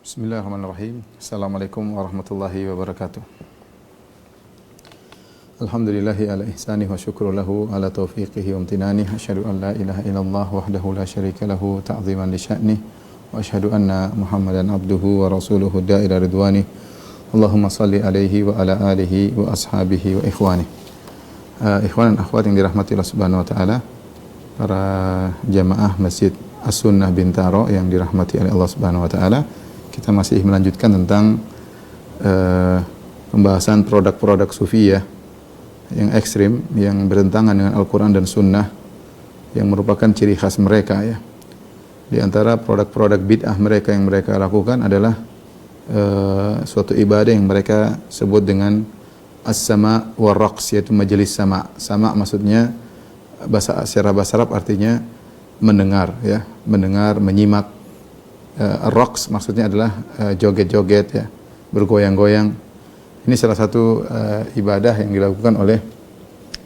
Bismillahirrahmanirrahim. Assalamualaikum warahmatullahi wabarakatuh. Alhamdulillahi ala ihsanih wa syukru lahu ala taufiqihi wa amtinanih. Asyhadu an la ilaha illallah wahdahu la syarika lahu ta'ziman li sya'nih. Wa asyhadu anna Muhammadan abduhu wa rasuluhu da'ila ridwanih. Allahumma salli alaihi wa ala alihi wa ashabihi wa ikhwanih. Ikhwan dan akhwat yang dirahmati Allah Subhanahu wa taala, para jamaah Masjid As-Sunnah Bintaro yang dirahmati oleh Allah Subhanahu wa taala. Kita masih melanjutkan tentang pembahasan produk-produk sufiyah yang ekstrim, yang bertentangan dengan Al-Quran dan Sunnah, yang merupakan ciri khas mereka ya. Di antara produk-produk bid'ah mereka yang mereka lakukan adalah suatu ibadah yang mereka sebut dengan as-sama' wa raqs, yaitu majelis sama'. Sama' maksudnya secara bahasa Arab artinya mendengar ya, mendengar, menyimak. Raqs maksudnya adalah joget-joget ya, bergoyang-goyang. Ini salah satu ibadah yang dilakukan oleh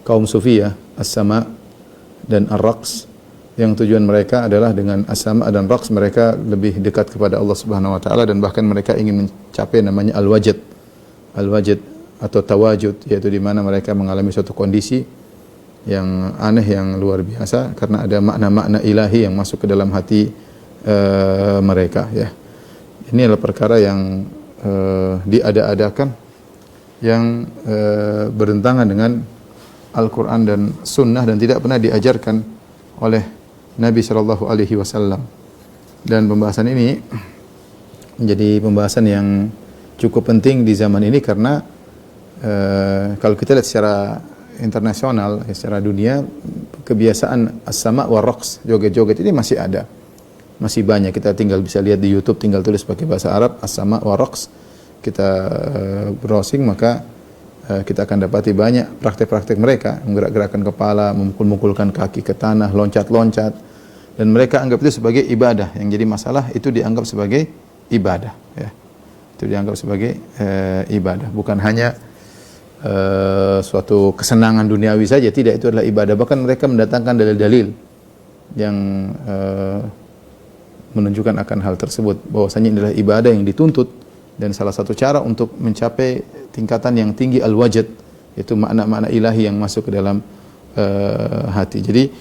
kaum sufi ya, as-sama' dan ar-raqs, yang tujuan mereka adalah dengan as-sama' dan raqs mereka lebih dekat kepada Allah Subhanahu wa taala, dan bahkan mereka ingin mencapai namanya al-wajid. Al-wajid atau tawajud, yaitu di mana mereka mengalami suatu kondisi yang aneh, yang luar biasa, karena ada makna-makna ilahi yang masuk ke dalam hati mereka ya. Ini adalah perkara yang diada-adakan, yang bertentangan dengan Al-Quran dan Sunnah, dan tidak pernah diajarkan oleh Nabi Shallallahu Alaihi Wasallam. Dan pembahasan ini menjadi pembahasan yang cukup penting di zaman ini, karena kalau kita lihat secara internasional, secara dunia, kebiasaan as-sama' wa raqs, joget-joget ini masih ada. Masih banyak. Kita tinggal bisa lihat di YouTube, tinggal tulis pakai bahasa Arab as-sama' wa raqs. Kita browsing, maka kita akan dapati banyak praktek-praktek mereka, menggerak-gerakkan kepala, memukul-mukulkan kaki ke tanah, loncat-loncat, dan mereka anggap itu sebagai ibadah. Yang jadi masalah itu dianggap sebagai ibadah ya. Itu dianggap sebagai ibadah, bukan hanya suatu kesenangan duniawi saja, tidak, itu adalah ibadah. Bahkan mereka mendatangkan dalil-dalil yang menunjukkan akan hal tersebut, bahwasanya ini adalah ibadah yang dituntut, dan salah satu cara untuk mencapai tingkatan yang tinggi al-wajid, itu makna-makna ilahi yang masuk ke dalam hati. Jadi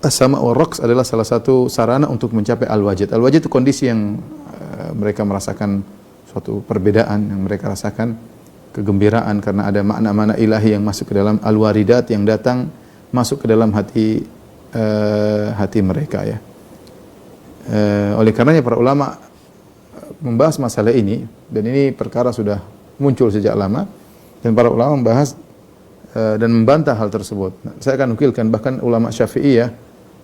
as-sama' wa raqs adalah salah satu sarana untuk mencapai al-wajid. Al-wajid itu kondisi yang mereka merasakan suatu perbedaan, yang mereka rasakan kegembiraan karena ada makna-makna ilahi yang masuk ke dalam al-waridat, yang datang masuk ke dalam hati hati mereka ya. Oleh karenanya para ulama membahas masalah ini, dan ini perkara sudah muncul sejak lama, dan para ulama membahas dan membantah hal tersebut. Saya akan nukilkan bahkan ulama Syafi'iyah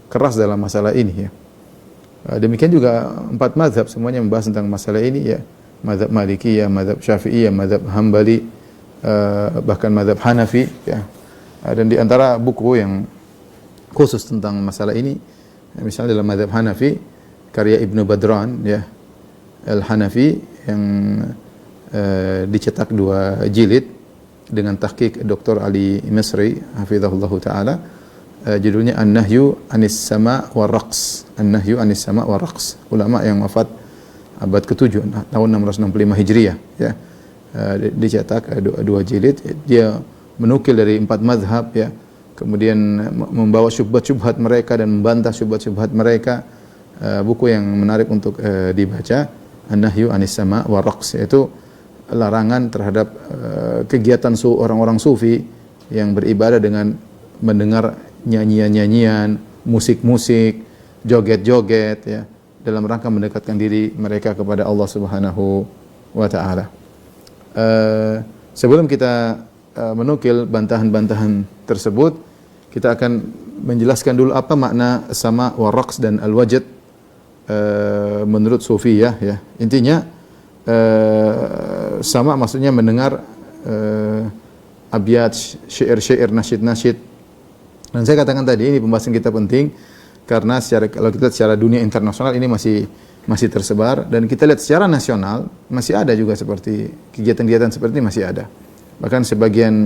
keras dalam masalah ini ya. Demikian juga 4 mazhab semuanya membahas tentang masalah ini ya. Mazhab Malikiyah, mazhab Syafi'iyah, mazhab Hambali, bahkan mazhab Hanafi ya. Dan di antara buku yang khusus tentang masalah ini, misalnya dalam mazhab Hanafi, karya Ibnu Badran ya, Al-Hanafi, yang dicetak 2 jilid dengan tahqiq Dr. Ali Misri hafizahullah taala. Judulnya An-Nahyu Anis Sama' wa Raqs. An-Nahyu Anis Sama' wa Raqs. Ulama yang wafat abad ke-7 tahun 665 Hijriah ya. Dicetak 2 jilid. Dia menukil dari 4 mazhab ya, kemudian membawa syubhat-syubhat mereka dan membantah syubhat-syubhat mereka. Buku yang menarik untuk dibaca, An-Nahyu Anis Sama' wa Raqs, yaitu larangan terhadap kegiatan orang-orang sufi yang beribadah dengan mendengar nyanyian-nyanyian, musik-musik, joget-joget ya, dalam rangka mendekatkan diri mereka kepada Allah Subhanahu wa taala. Sebelum kita menukil bantahan-bantahan tersebut, kita akan menjelaskan dulu apa makna sama' wa raqs dan al-wajid menurut sufiyah ya. Intinya sama maksudnya mendengar abyat, syair-syair, nasyid-nasyid. Dan saya katakan tadi, ini pembahasan kita penting karena kalau kita lihat secara dunia internasional ini masih tersebar, dan kita lihat secara nasional masih ada juga seperti kegiatan-kegiatan seperti ini masih ada. Bahkan sebagian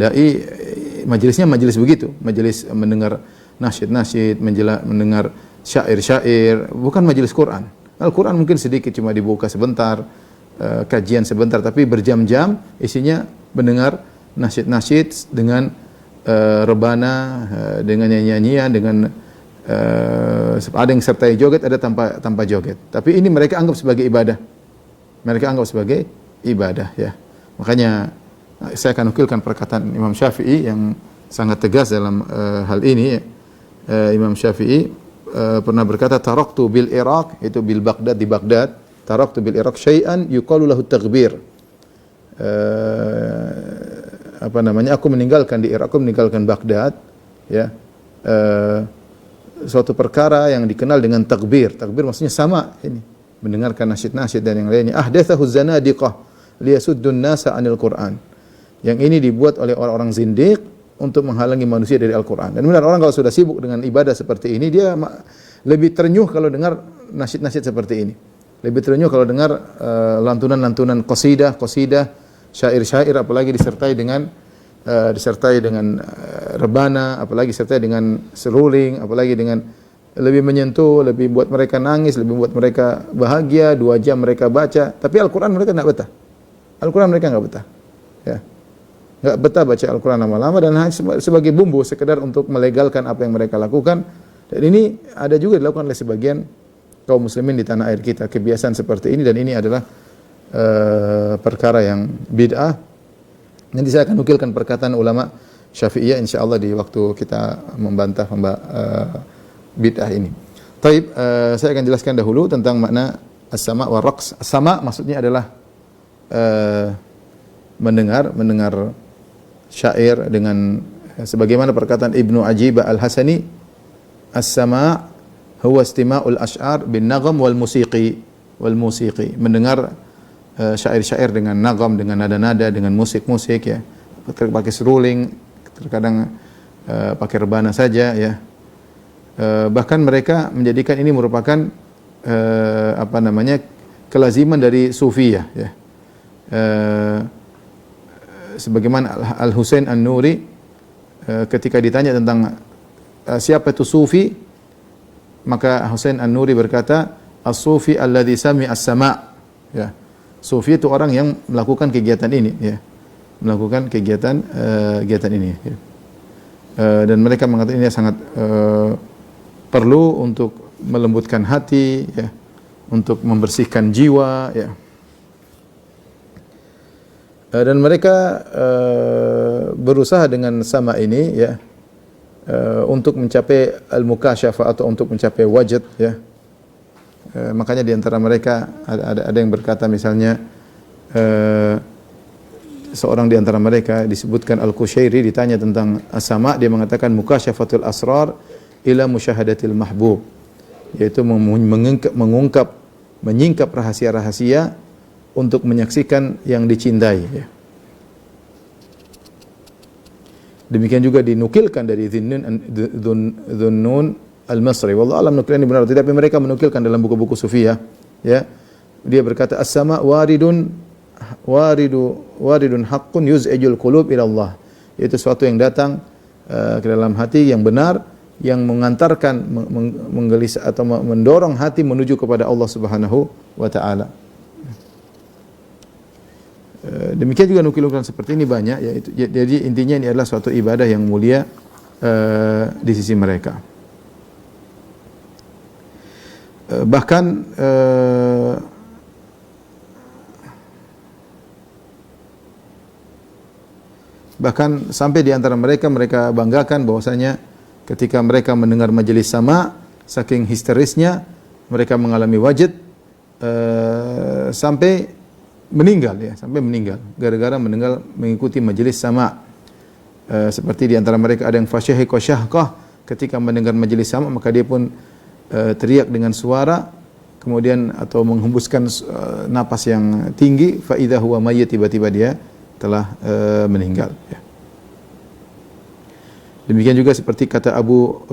dai majelisnya majelis begitu, majelis mendengar nasyid-nasyid, mendengar syair-syair, bukan majelis Quran. Al-Quran mungkin sedikit, cuma dibuka sebentar, kajian sebentar, tapi berjam-jam isinya mendengar nasyid-nasyid dengan rebana, dengan nyanyian, dengan ada yang sertai joget, ada tanpa joget. Tapi ini mereka anggap sebagai ibadah. Mereka anggap sebagai ibadah, ya. Makanya saya akan nukilkan perkataan Imam Syafi'i yang sangat tegas dalam hal ini. Imam Syafi'i pernah berkata, taraktu bil Iraq, itu bil Baghdad, di Baghdad, taraktu bil Iraq syai'an yuqalu lahu taghbir. Aku meninggalkan di Irak, aku meninggalkan Baghdad, ya. Suatu perkara yang dikenal dengan takbir. Takbir maksudnya sama ini, mendengarkan nasyid-nasyid dan yang lainnya. Ahdatsahu zanadiqah liyasuddun nasa 'anil Qur'an. Yang ini dibuat oleh orang-orang zindiq untuk menghalangi manusia dari Al-Qur'an. Dan benar, orang kalau sudah sibuk dengan ibadah seperti ini, dia lebih terenyuh kalau dengar nasyid-nasyid seperti ini. Lebih terenyuh kalau dengar lantunan-lantunan qasidah, syair-syair, apalagi disertai dengan rebana, apalagi disertai dengan seruling, apalagi dengan lebih menyentuh, lebih buat mereka nangis, lebih buat mereka bahagia. 2 jam mereka baca, tapi Al-Quran mereka tidak betah. Al-Quran mereka nggak betah, ya, nggak betah baca Al-Quran lama-lama, dan hanya sebagai bumbu, sekedar untuk melegalkan apa yang mereka lakukan. Dan ini ada juga dilakukan oleh sebagian kaum muslimin di tanah air kita, kebiasaan seperti ini, dan ini adalah perkara yang bid'ah. Nanti saya akan nukilkan perkataan ulama Syafi'iyah insyaallah di waktu kita membantah bid'ah ini. Taib, saya akan jelaskan dahulu tentang makna as-sama' wa raqs. As-sama' maksudnya adalah mendengar syair dengan sebagaimana perkataan Ibnu Ajibah Al-Hasani, as-sama' huwa istima'ul asy'ar bin nagham wal musiqi. Mendengar syair-syair dengan nagam, dengan nada-nada, dengan musik-musik, ya. Pakai seruling, terkadang pakai rebana saja, ya. Bahkan mereka menjadikan ini merupakan kelaziman dari sufiyah, ya. Sebagaimana Al-Husain An-Nuri ketika ditanya tentang siapa itu sufi, maka Husain An-Nuri berkata, as-sufi alladhi sami'a as-sama', ya. Sufi itu orang yang melakukan kegiatan ini, ya, melakukan kegiatan ini, ya. Dan mereka mengatakan ini sangat perlu untuk melembutkan hati, ya, untuk membersihkan jiwa, ya. Dan mereka berusaha dengan sama ini, ya, untuk mencapai al-mukasyafah atau untuk mencapai wajad, ya. Makanya di antara mereka ada yang berkata, misalnya seorang di antara mereka disebutkan Al-Qushairi, ditanya tentang as-sama', dia mengatakan mukasyafatul asrar ila musyahadatil mahbub, yaitu menyingkap rahasia-rahasia untuk menyaksikan yang dicintai, ya. Demikian juga dinukilkan dari Dhunnun Al-Masri. Wallahu alam nukilan ini benar atau tidak, tapi mereka menukilkan dalam buku-buku sufiyah, ya. Dia berkata as-sama' waridun haqqun yuz'ijul qulub ila Allah. Itu suatu yang datang ke dalam hati yang benar, yang mengantarkan menggelisah atau mendorong hati menuju kepada Allah Subhanahu wa taala. Demikian juga nukilan seperti ini banyak, ya. Jadi intinya ini adalah suatu ibadah yang mulia di sisi mereka. Bahkan sampai di antara mereka banggakan bahwasanya ketika mereka mendengar majelis sama, saking histerisnya mereka mengalami wajid sampai meninggal, ya, gara-gara mengikuti majelis sama. Seperti di antara mereka ada yang fasyahiq wa syahqah, ketika mendengar majelis sama maka dia pun teriak dengan suara, kemudian atau menghembuskan napas yang tinggi, fa idza huwa mayyit, tiba-tiba dia telah meninggal, ya. Demikian juga seperti kata Abu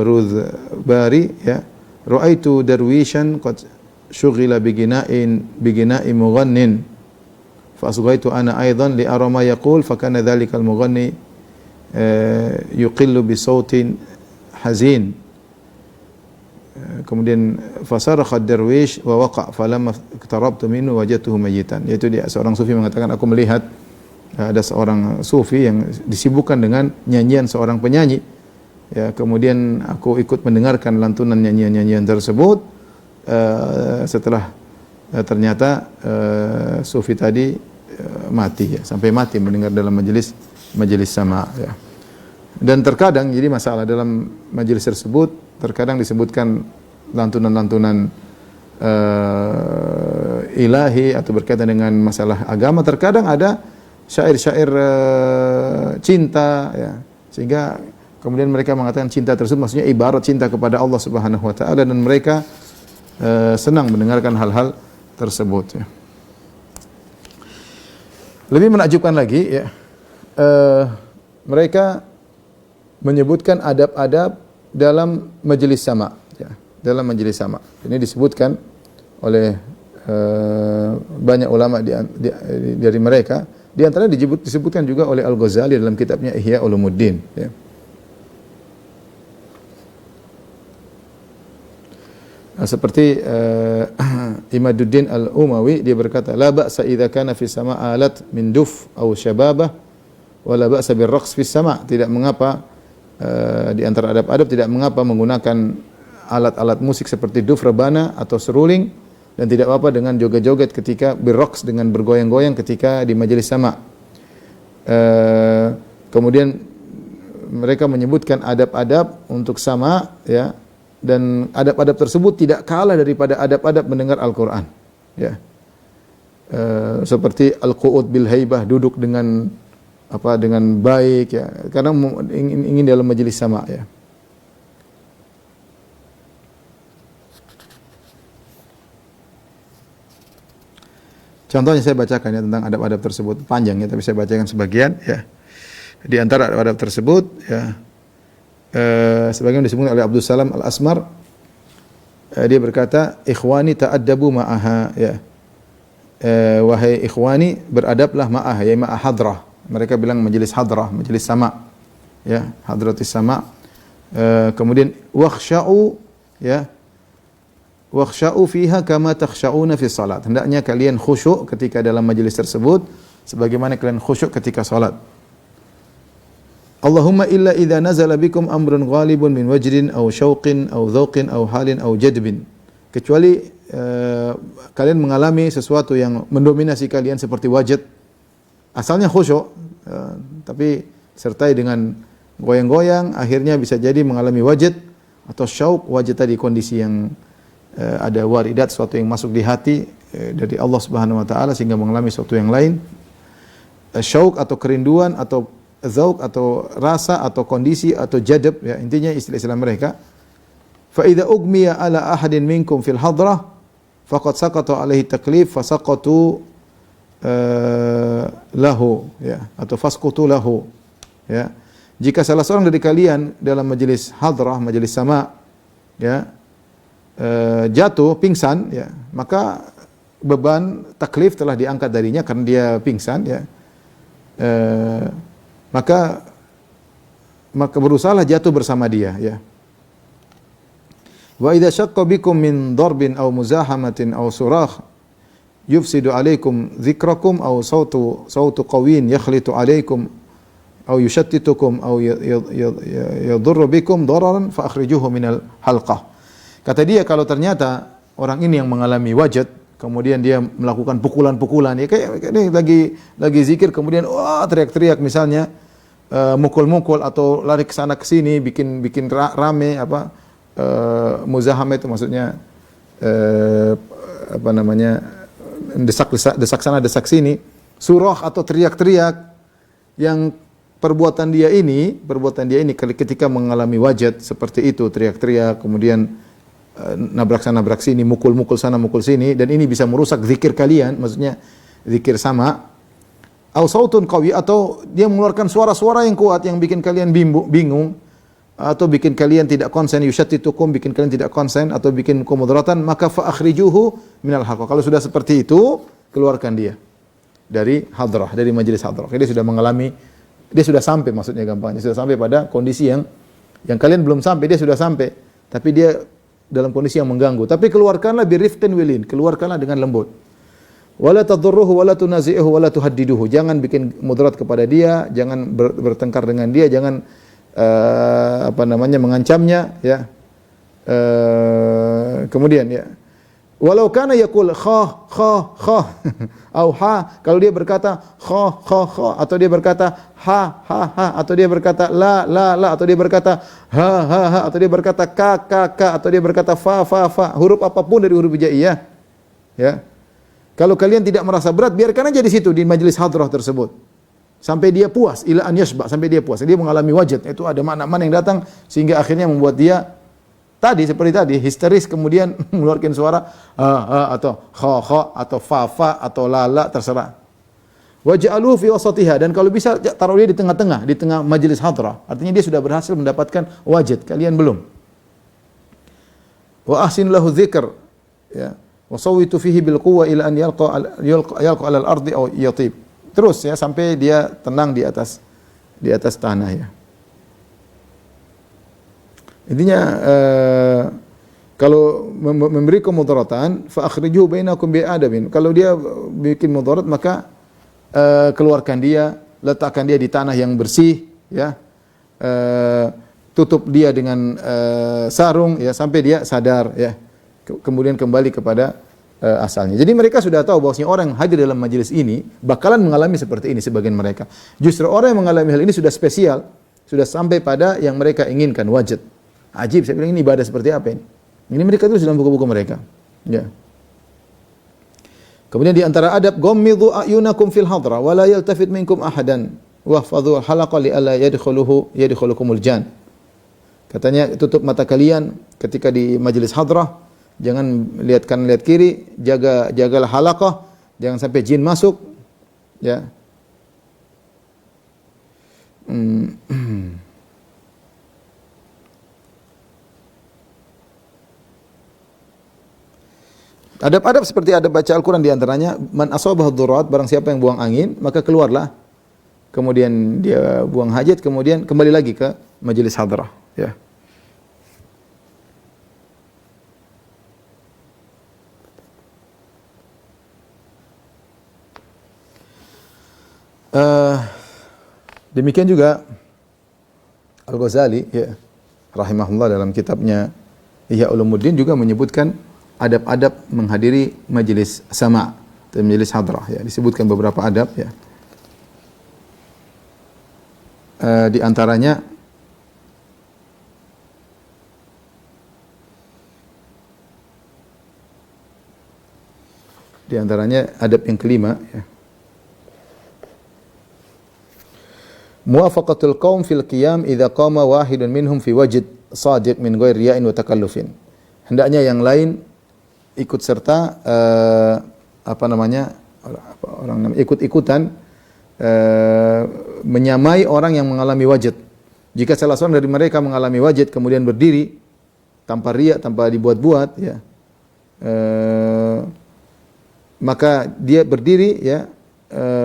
Rudhbari, ya, ra'aitu darwishan qad syughila bigina'i mughannin fa asghaitu ana aidan li ara ma yaqul fa kana dhalika al-mughanni yuqillu bi sautin hazin. Kemudian fasarakha ad-darwish wa waqa' falamma iqtarabtu minhu wajadtuhu mayyitan. Yaitu dia seorang sufi mengatakan, aku melihat ada seorang sufi yang disibukkan dengan nyanyian seorang penyanyi. Ya, kemudian aku ikut mendengarkan lantunan nyanyian-nyanyian tersebut. Setelah ternyata sufi tadi mati, ya, sampai mati mendengar dalam majelis sama, ya. Dan terkadang jadi masalah dalam majelis tersebut, terkadang disebutkan lantunan-lantunan ilahi atau berkaitan dengan masalah agama. Terkadang ada syair-syair cinta, ya, sehingga kemudian mereka mengatakan cinta tersebut maksudnya ibarat cinta kepada Allah Subhanahu wa taala, dan mereka senang mendengarkan hal-hal tersebut, ya. Lebih menakjubkan lagi, ya, mereka menyebutkan adab-adab dalam majelis sama, ya, dalam majelis sama. Ini disebutkan oleh banyak ulama dari mereka. Di antara disebutkan juga oleh Al-Ghazali dalam kitabnya Ihya Ulumuddin, ya. Nah, seperti Imaduddin Al-Umawi, dia berkata, la ba'sa idza kana fi sama alat min duf aw syababah wa la ba'sa bir raqs fi sama. Tidak mengapa di antara adab-adab tidak mengapa menggunakan alat-alat musik seperti duf, rebana atau seruling, dan tidak apa-apa dengan joget-joget ketika birroks, dengan bergoyang-goyang ketika di majelis sama. Kemudian mereka menyebutkan adab-adab untuk sama, ya, dan adab-adab tersebut tidak kalah daripada adab-adab mendengar Al-Qur'an, ya. Seperti al-qu'ud bil haibah, duduk dengan dengan baik, ya, karena ingin dalam majelis sama, ya. Contohnya saya bacakan, ya, tentang adab-adab tersebut, panjang, ya, tapi saya bacakan sebagian, ya. Di antara adab-adab tersebut, ya, sebagian disebutkan oleh Abdul Salam Al-Asmar, dia berkata, ikhwani ta'addabu ma'aha, ya. Wahai ikhwani, beradablah ma'aha, ya, ma'a hadrah. Mereka bilang majelis hadrah, majelis sama, ya, hadratis sama. Kemudian wakhsha'u, ya, wakhsha'u fiha kama takhsha'una fi salat. Hendaknya kalian khusyuk ketika dalam majelis tersebut sebagaimana kalian khusyuk ketika salat. Allahumma illa idza nazala bikum amrun ghalibun min wajdin aw syauqin aw dhauqin aw halin aw jadbin. Kecuali kalian mengalami sesuatu yang mendominasi kalian seperti wajad. Asalnya khusyuk, tapi sertai dengan goyang-goyang, akhirnya bisa jadi mengalami wajad atau syauq. Wajad tadi kondisi yang ada waridat, sesuatu yang masuk di hati dari Allah Subhanahu wa taala sehingga mengalami sesuatu yang lain. Syauq atau kerinduan, atau zauq atau rasa, atau kondisi, atau jadab, ya, intinya istilah-istilah mereka. Fa idza ugmiya ala ahadin minkum fil hadrah faqad saqata alaihi taklif fa saqatu lahu, ya, atau fasqutu lahu, ya. Jika salah seorang dari kalian dalam majelis hadrah, majelis sama, ya, jatuh, pingsan, ya, maka beban taklif telah diangkat darinya karena dia pingsan, ya. Maka berusahalah jatuh bersama dia, ya. Wa idza syaqqa bikum min darbin aw muzahamatin aw surakh yufsidu alaikum dzikrakum aw sautu qawin yakhlitu alaikum aw yushattitukum aw yadurru bikum dararan fa akhrijuhu minal halqah. Kata dia, kalau ternyata orang ini yang mengalami wajad, kemudian dia melakukan pukulan-pukulan, ya, kayak ini lagi zikir, kemudian wah teriak-teriak misalnya, mukul-mukul atau lari ke sana ke sini, bikin rame, muzahamah itu maksudnya desak sana desak sini, surah atau teriak-teriak, yang perbuatan dia ini ketika mengalami wajad seperti itu, teriak-teriak, kemudian nabrak sana nabrak sini, mukul sana mukul sini, dan ini bisa merusak zikir kalian, maksudnya zikir sama. Au sautun qawi, atau dia mengeluarkan suara-suara yang kuat yang bikin kalian bingung, atau bikin kalian tidak konsen, yushattitukum, bikin kalian tidak konsen atau bikin kemudaratan, maka fa akhrijuhu minal halqah. Kalau sudah seperti itu, keluarkan dia dari hadrah, dari majelis hadrah. Dia sudah sampai, maksudnya gampangnya sudah sampai pada kondisi yang kalian belum sampai, dia sudah sampai, tapi dia dalam kondisi yang mengganggu. Tapi keluarkanlah birifqin wilin, keluarkanlah dengan lembut. Wala tadurruhu wala tunazi'uhu wala tuhaddiduhu. Jangan bikin mudarat kepada dia, jangan bertengkar dengan dia, jangan mengancamnya ya. Kemudian ya. Walau kana yaqul kha au ha, kalau dia berkata kha atau dia berkata ha atau dia berkata la atau dia berkata ha atau dia berkata ka atau dia berkata fa huruf apapun dari huruf hijaiyah ya. Kalau kalian tidak merasa berat, biarkan aja di situ di majelis hadrah tersebut sampai dia puas, ila an yashba, sampai dia puas. Dia mengalami wajad, itu ada makna-makna yang datang sehingga akhirnya membuat dia seperti tadi histeris, kemudian mengeluarkan suara atau kha atau fa atau la terserah. Waj'aluhu fi wasatiha, dan kalau bisa taruh dia di tengah-tengah, di tengah majelis hadrah. Artinya dia sudah berhasil mendapatkan wajad, kalian belum. Wa ahsin lahu dzikr ya. Wa sawwitu fihi bil quwwa ila an yalqa ala al-ardi aw yatib. Terus ya sampai dia tenang di atas tanah ya. Intinya kalau memberi kemudaratan fa akhrijuhu bainakum bi adabin. Kalau dia bikin mudarat maka keluarkan dia, letakkan dia di tanah yang bersih ya. Tutup dia dengan sarung ya sampai dia sadar ya. Kemudian kembali kepada asalnya. Jadi mereka sudah tahu bahwasanya orang yang hadir dalam majelis ini bakalan mengalami seperti ini sebagian mereka. Justru orang yang mengalami hal ini sudah spesial, sudah sampai pada yang mereka inginkan, wajad. Ajib, saya bilang ini ibadah seperti apa ini? Ini mereka tulis dalam buku-buku mereka. Ya. Kemudian di antara adab, ghammidhu a'yunakum fil hadra wa la yaltafit minkum ahadan wahfadhu halaqa li alla yadkhulukumul jan. Katanya tutup mata kalian ketika di majelis hadrah, jangan lihat kanan lihat kiri, jagalah halaqah, jangan sampai jin masuk. Ya. Adab-adab seperti adab baca Al-Quran diantaranya, man asabahu dhurat, barang siapa yang buang angin, maka keluarlah. Kemudian dia buang hajat, kemudian kembali lagi ke majelis hadrah. Ya. Demikian juga Al-Ghazali ya, rahimahullah dalam kitabnya Ihya Ulumuddin juga menyebutkan adab-adab menghadiri majelis sama' dan majelis hadrah ya, disebutkan beberapa adab ya. Di antaranya adab yang kelima ya. Muwafaqatul qaum fil qiyam idza qama wahidun minhum fi wajid sadiq min ghairi riya'in wa takallufin. Hendaknya yang lain ikut serta ikut-ikutan menyamai orang yang mengalami wajid. Jika salah seorang dari mereka mengalami wajid kemudian berdiri tanpa riya, tanpa dibuat-buat ya, maka dia berdiri ya,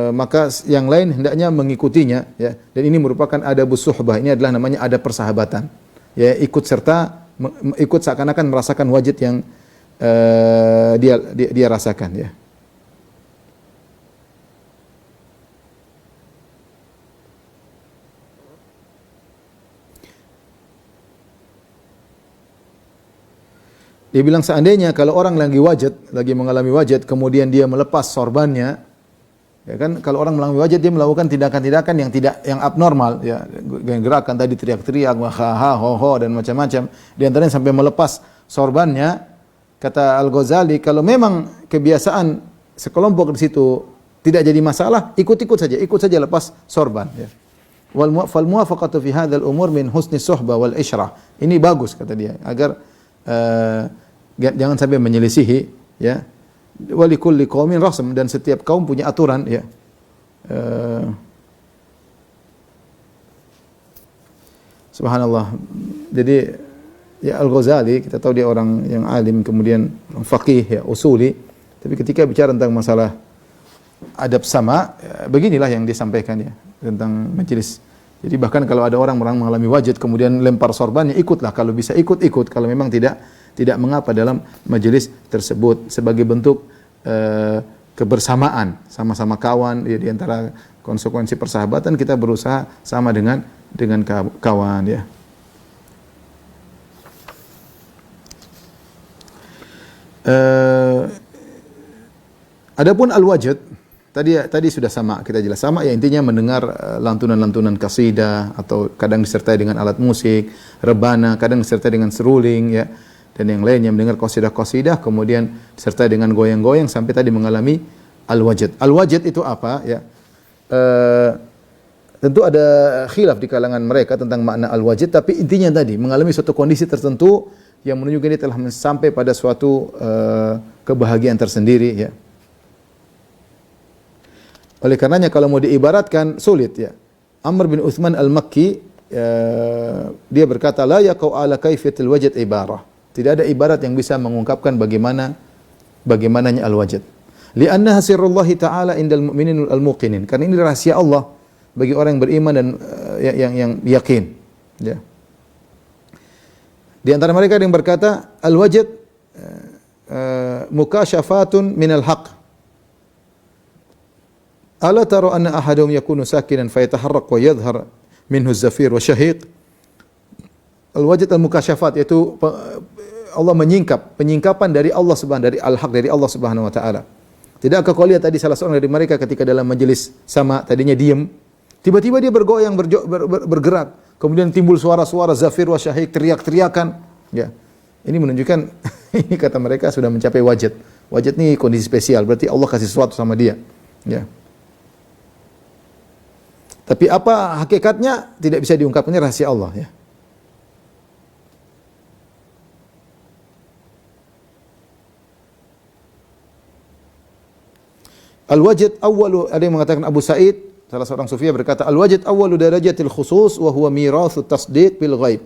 maka yang lain hendaknya mengikutinya ya. Dan ini merupakan adabus suhbah, ini adalah namanya adab persahabatan ya, ikut serta, ikut seakan-akan merasakan wajid yang dia rasakan ya. Dia bilang seandainya kalau orang lagi mengalami wajad, kemudian dia melepas sorbannya, ya kan, kalau orang mengalami wajad dia melakukan tindakan-tindakan yang abnormal, ya, gerakan tadi teriak-teriak, ha ho dan macam-macam. Di antaranya sampai melepas sorbannya. Kata Al-Ghazali, kalau memang kebiasaan sekelompok di situ tidak jadi masalah, ikut saja lepas sorban. Ya. Fal muwafaqatu fi hadzal umur min husni suhbah wal isyrah. Ini bagus kata dia, agar jangan sampai menyelisihi ya. Wa likulli qaumin rasm, dan setiap kaum punya aturan ya. Subhanallah. Jadi ya Al-Ghazali kita tahu dia orang yang alim, kemudian faqih ya, usuli, tapi ketika bicara tentang masalah adab sama ya, beginilah yang disampaikan ya, tentang majelis Jadi bahkan kalau ada orang mengalami wajad kemudian lempar sorbannya, ikutlah, kalau bisa ikut, kalau memang tidak mengapa dalam majelis tersebut sebagai bentuk kebersamaan, sama-sama kawan ya, di antara konsekuensi persahabatan kita berusaha sama dengan kawan ya. Adapun al-wajad tadi sudah sama kita jelas, sama ya, intinya mendengar lantunan-lantunan kasidah atau kadang disertai dengan alat musik, rebana, kadang disertai dengan seruling ya, dan yang lainnya, mendengar qasidah-qasidah kemudian disertai dengan goyang-goyang sampai tadi mengalami al-wajad. Al-wajad itu apa ya? Tentu ada khilaf di kalangan mereka tentang makna al-wajad, tapi intinya tadi mengalami suatu kondisi tertentu yang menunjukkan dia telah sampai pada suatu kebahagiaan tersendiri ya. Oleh karenanya kalau mau diibaratkan sulit ya. Amr bin Uthman al-Makki dia berkata, la yaqau ala kaifiyatil wajad ibarah. Tidak ada ibarat yang bisa mengungkapkan bagaimananya al-wajad. Li'annaha sirrullahi ta'ala indal mu'minin al-muqinin. Karena ini rahasia Allah bagi orang yang beriman dan yang yakin ya. Di antara mereka ada yang berkata al-wajad mukasyafatun minal haqq. Ala tara anna ahadahum yakunu sakinan fayataharrak wa yadhhar minhu az-zafir wa syahiq. Al-wajad al-mukasyafat, yaitu Allah penyingkapan dari Allah dari al-haq, dari Allah Subhanahu wa taala. Tidakkah kau lihat tadi salah seorang dari mereka ketika dalam majelis sama tadinya diam, tiba-tiba dia bergoyang, bergerak, kemudian timbul suara-suara zafir wa syahiq, teriak-teriakan ya. Ini menunjukkan ini kata mereka sudah mencapai wajad. Wajad ini kondisi spesial, berarti Allah kasih sesuatu sama dia ya. Tapi apa hakikatnya tidak bisa diungkapkan, ini rahasia Allah ya. Al-wajad awwalu, ada yang mengatakan Abu Sa'id, salah seorang sufi berkata, al-wajad awwalu darajatil khusus wa huwa mirathu tasdiq bil ghaib.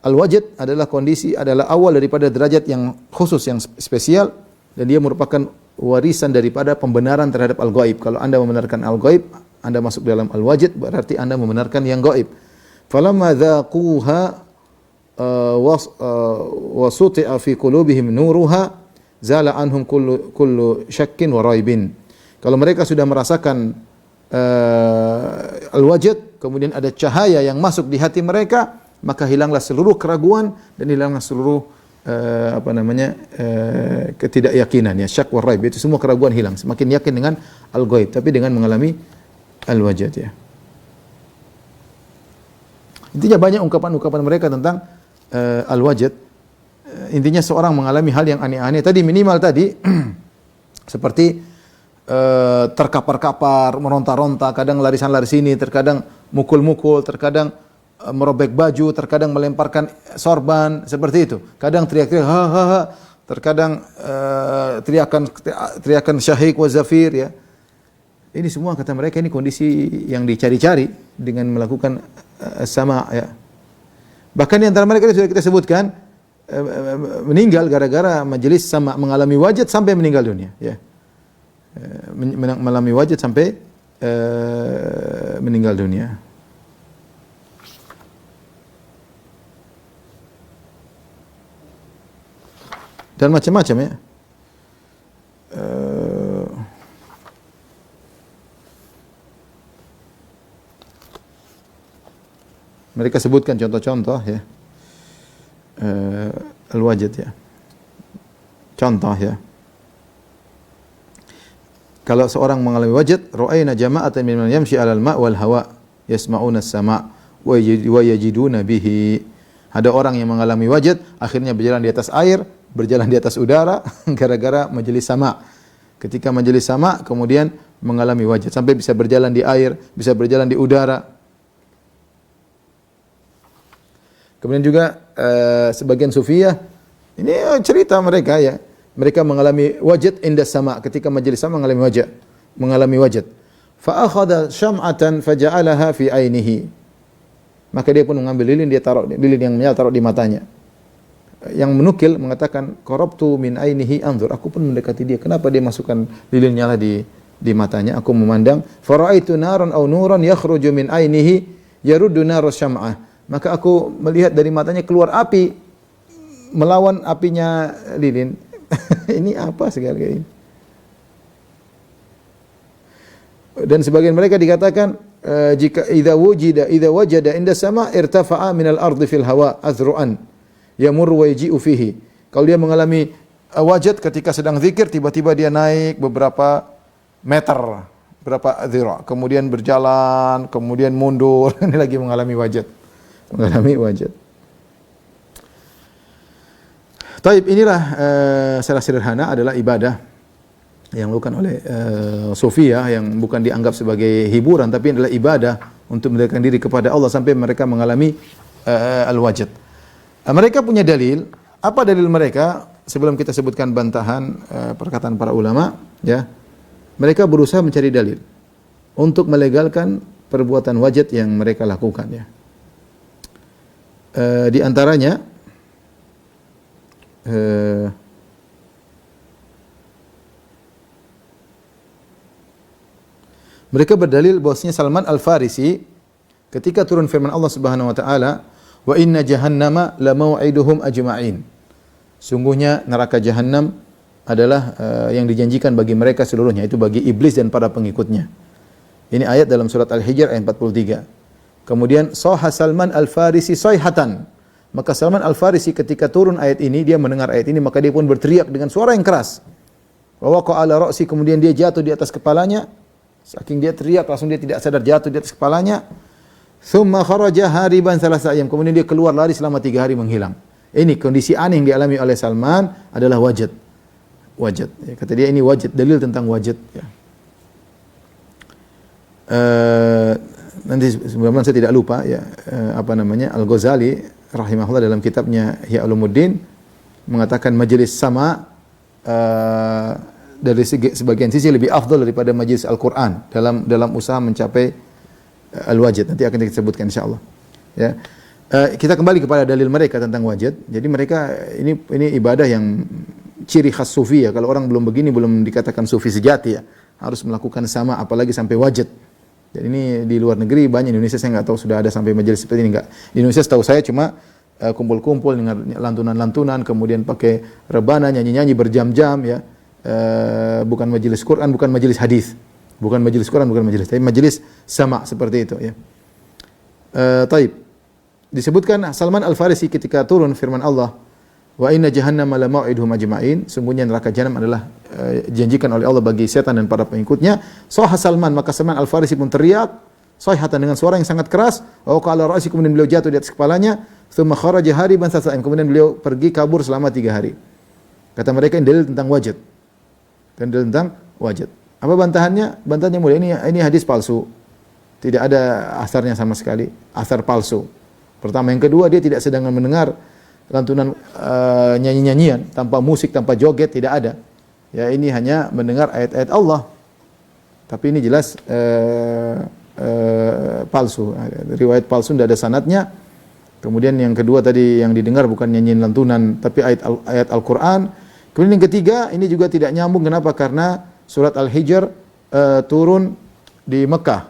Al-wajad adalah awal daripada derajat yang khusus, yang spesial, dan dia merupakan warisan daripada pembenaran terhadap al-ghaib. Kalau Anda membenarkan al-ghaib, Anda masuk dalam al-wajad, berarti Anda membenarkan yang ghaib. Falamma dhaquha wa suti'a fi qulubihim nuruha zala anhum kullu syakkin wa raibin. Kalau mereka sudah merasakan al-wajad, kemudian ada cahaya yang masuk di hati mereka, maka hilanglah seluruh keraguan dan hilanglah seluruh ketidakyakinan ya, syak wa raib, itu semua keraguan hilang, semakin yakin dengan al-ghaib, tapi dengan mengalami al-wajad ya. Intinya banyak ungkapan-ungkapan mereka tentang al-wajad. Intinya seorang mengalami hal yang aneh-aneh. Tadi minimal tadi seperti terkapar-kapar, meronta-ronta, kadang larisan-lari sini, terkadang mukul-mukul, terkadang merobek baju, terkadang melemparkan sorban, seperti itu. Kadang teriak-teriak ha ha ha, terkadang teriakan syahiq wa zafir ya. Ini semua kata mereka ini kondisi yang dicari-cari dengan melakukan sama ya. Bahkan di antara mereka sudah kita sebutkan meninggal gara-gara majelis sama, mengalami wajad sampai meninggal dunia ya. Mengalami wajad sampai meninggal dunia. Dan macam-macam ya. Mereka sebutkan contoh-contoh ya. Al-wajad ya. Contoh ya. Kalau seorang mengalami wajad, ra'ayna jama'atan mimman yamshi 'alal ma' wal hawa yasma'una as-sama' wa yajiduna bihi. Ada orang yang mengalami wajad, akhirnya berjalan di atas air, berjalan di atas udara gara-gara majelis sama. Ketika majelis sama kemudian mengalami wajad sampai bisa berjalan di air, bisa berjalan di udara. Kemudian juga sebagian sufiyah ini cerita mereka ya. Mereka mengalami wajad inda sama, ketika majelis sama mengalami wajad. Fa akhadha syam'atan faja'alaha fi ainihi. Maka dia pun mengambil lilin, dia taruh lilin yang menyala taruh di matanya. Yang menukil mengatakan qarabtu min ainihi anzur, aku pun mendekati dia. Kenapa dia masukkan lilin nyala di matanya? Aku memandang, faraitu naran aw nuran yakhruju min ainihi yaruddu nar syam'ah. Maka aku melihat dari matanya keluar api melawan apinya lilin. Ini apa segala ini? Dan sebagian mereka dikatakan jika idza wajada inda sama irtafa'a minal ardi fil hawa azru'an yamur wa yaji'u fihi. Kalau dia mengalami wajad ketika sedang zikir, tiba-tiba dia naik beberapa meter, berapa zira, kemudian berjalan, kemudian mundur. Ini lagi mengalami wajad. Mengalami wajad. Taib, inilah secara sederhana adalah ibadah yang dilakukan oleh sufiyah yang bukan dianggap sebagai hiburan tapi adalah ibadah untuk mendekatkan diri kepada Allah sampai mereka mengalami al-wajad. Mereka punya dalil. Apa dalil mereka? Sebelum kita sebutkan bantahan perkataan para ulama, ya. Mereka berusaha mencari dalil untuk melegalkan perbuatan wajad yang mereka lakukan, ya. Di antaranya mereka berdalil bahwasanya Salman Al-Farisi ketika turun firman Allah Subhanahu wa taala, "Wa inna jahannama la mau'iduhum ajma'in." Sungguhnya neraka jahanam adalah yang dijanjikan bagi mereka seluruhnya, itu bagi iblis dan para pengikutnya. Ini ayat dalam surat Al-Hijr ayat 43. Kemudian sahha Salman Al-Farisi sayhatan. Maka Salman Al-Farisi ketika turun ayat ini, dia mendengar ayat ini, maka dia pun berteriak dengan suara yang keras. Wa waqa'a ala ra'si, kemudian dia jatuh di atas kepalanya. Saking dia teriak, langsung dia tidak sadar jatuh di atas kepalanya. Thumma kharaja hariban thalatha ayyam, kemudian dia keluar lari selama 3 hari menghilang. Ini kondisi aneh yang dialami oleh Salman adalah wajad. Wajad. Ya, kata dia ini wajad, dalil tentang wajad. Ya. Nanti sebelumnya saya tidak lupa ya Al-Ghazali rahimahullah dalam kitabnya Ihya Ulumuddin mengatakan majelis sama dari sebagian sisi lebih afdal daripada majelis Al-Qur'an dalam usaha mencapai al-wajad. Nanti akan kita sebutkan insyaallah. Ya. Kita kembali kepada dalil mereka tentang wajad. Jadi mereka ini ibadah yang ciri khas sufi ya. Kalau orang belum begini belum dikatakan sufi sejati ya. Harus melakukan sama apalagi sampai wajad. Dan ini di luar negeri banyak, Indonesia saya nggak tahu sudah ada sampai majelis seperti ini enggak. Di Indonesia setahu saya cuma kumpul-kumpul dengan lantunan-lantunan, kemudian pakai rebana, nyanyi-nyanyi berjam-jam ya. Bukan majelis Quran, bukan majelis hadis. Bukan majelis Quran, bukan majelis, tapi majelis sama seperti itu ya. Taib. Disebutkan Salman Al-Farisi ketika turun firman Allah, wa inna jahannama la mau'iduhum ajma'in, sungguhnya neraka jahanam adalah dijanjikan oleh Allah bagi setan dan para pengikutnya. Sahha Salman, maka Salman Al-Farisi pun teriak sayhatan dengan suara yang sangat keras, wa qala ra'si, kemudian beliau jatuh di atas kepalanya, thumma kharaja hariban thalatha, kemudian beliau pergi kabur selama 3 hari. Kata mereka ini dalil tentang wajad. Dan dalil tentang wajad. Apa bantahannya? Bantahannya mulia, ini hadis palsu. Tidak ada asarnya sama sekali, asar palsu. Pertama, yang kedua dia tidak sedang mendengar lantunan nyanyi-nyanyian tanpa musik, tanpa joget, tidak ada. Ya, ini hanya mendengar ayat-ayat Allah. Tapi ini jelas palsu. Riwayat palsu tidak ada sanadnya. Kemudian yang kedua tadi yang didengar bukan nyanyian lantunan tapi ayat Al-Qur'an. Kemudian yang ketiga ini juga tidak nyambung. Kenapa? Karena surat Al-Hijr turun di Mekah,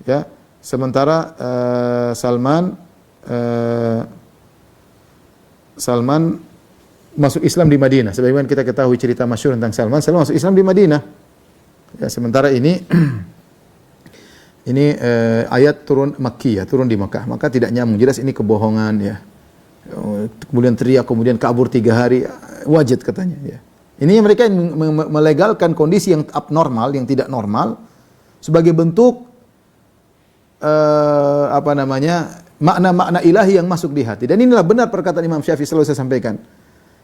ya. Sementara Salman masuk Islam di Madinah. Sebagaimana kita ketahui cerita masyhur tentang Salman masuk Islam di Madinah. Ya, sementara ini ayat turun Makkiyah, turun di Mekah. Maka tidak nyambung. Jelas ini kebohongan ya. Kemudian teriak, kemudian kabur 3 hari, wajad katanya ya. Ini mereka melegalkan kondisi yang abnormal, yang tidak normal sebagai bentuk makna-makna ilahi yang masuk di hati. Dan inilah benar perkataan Imam Syafi'i, selalu saya sampaikan.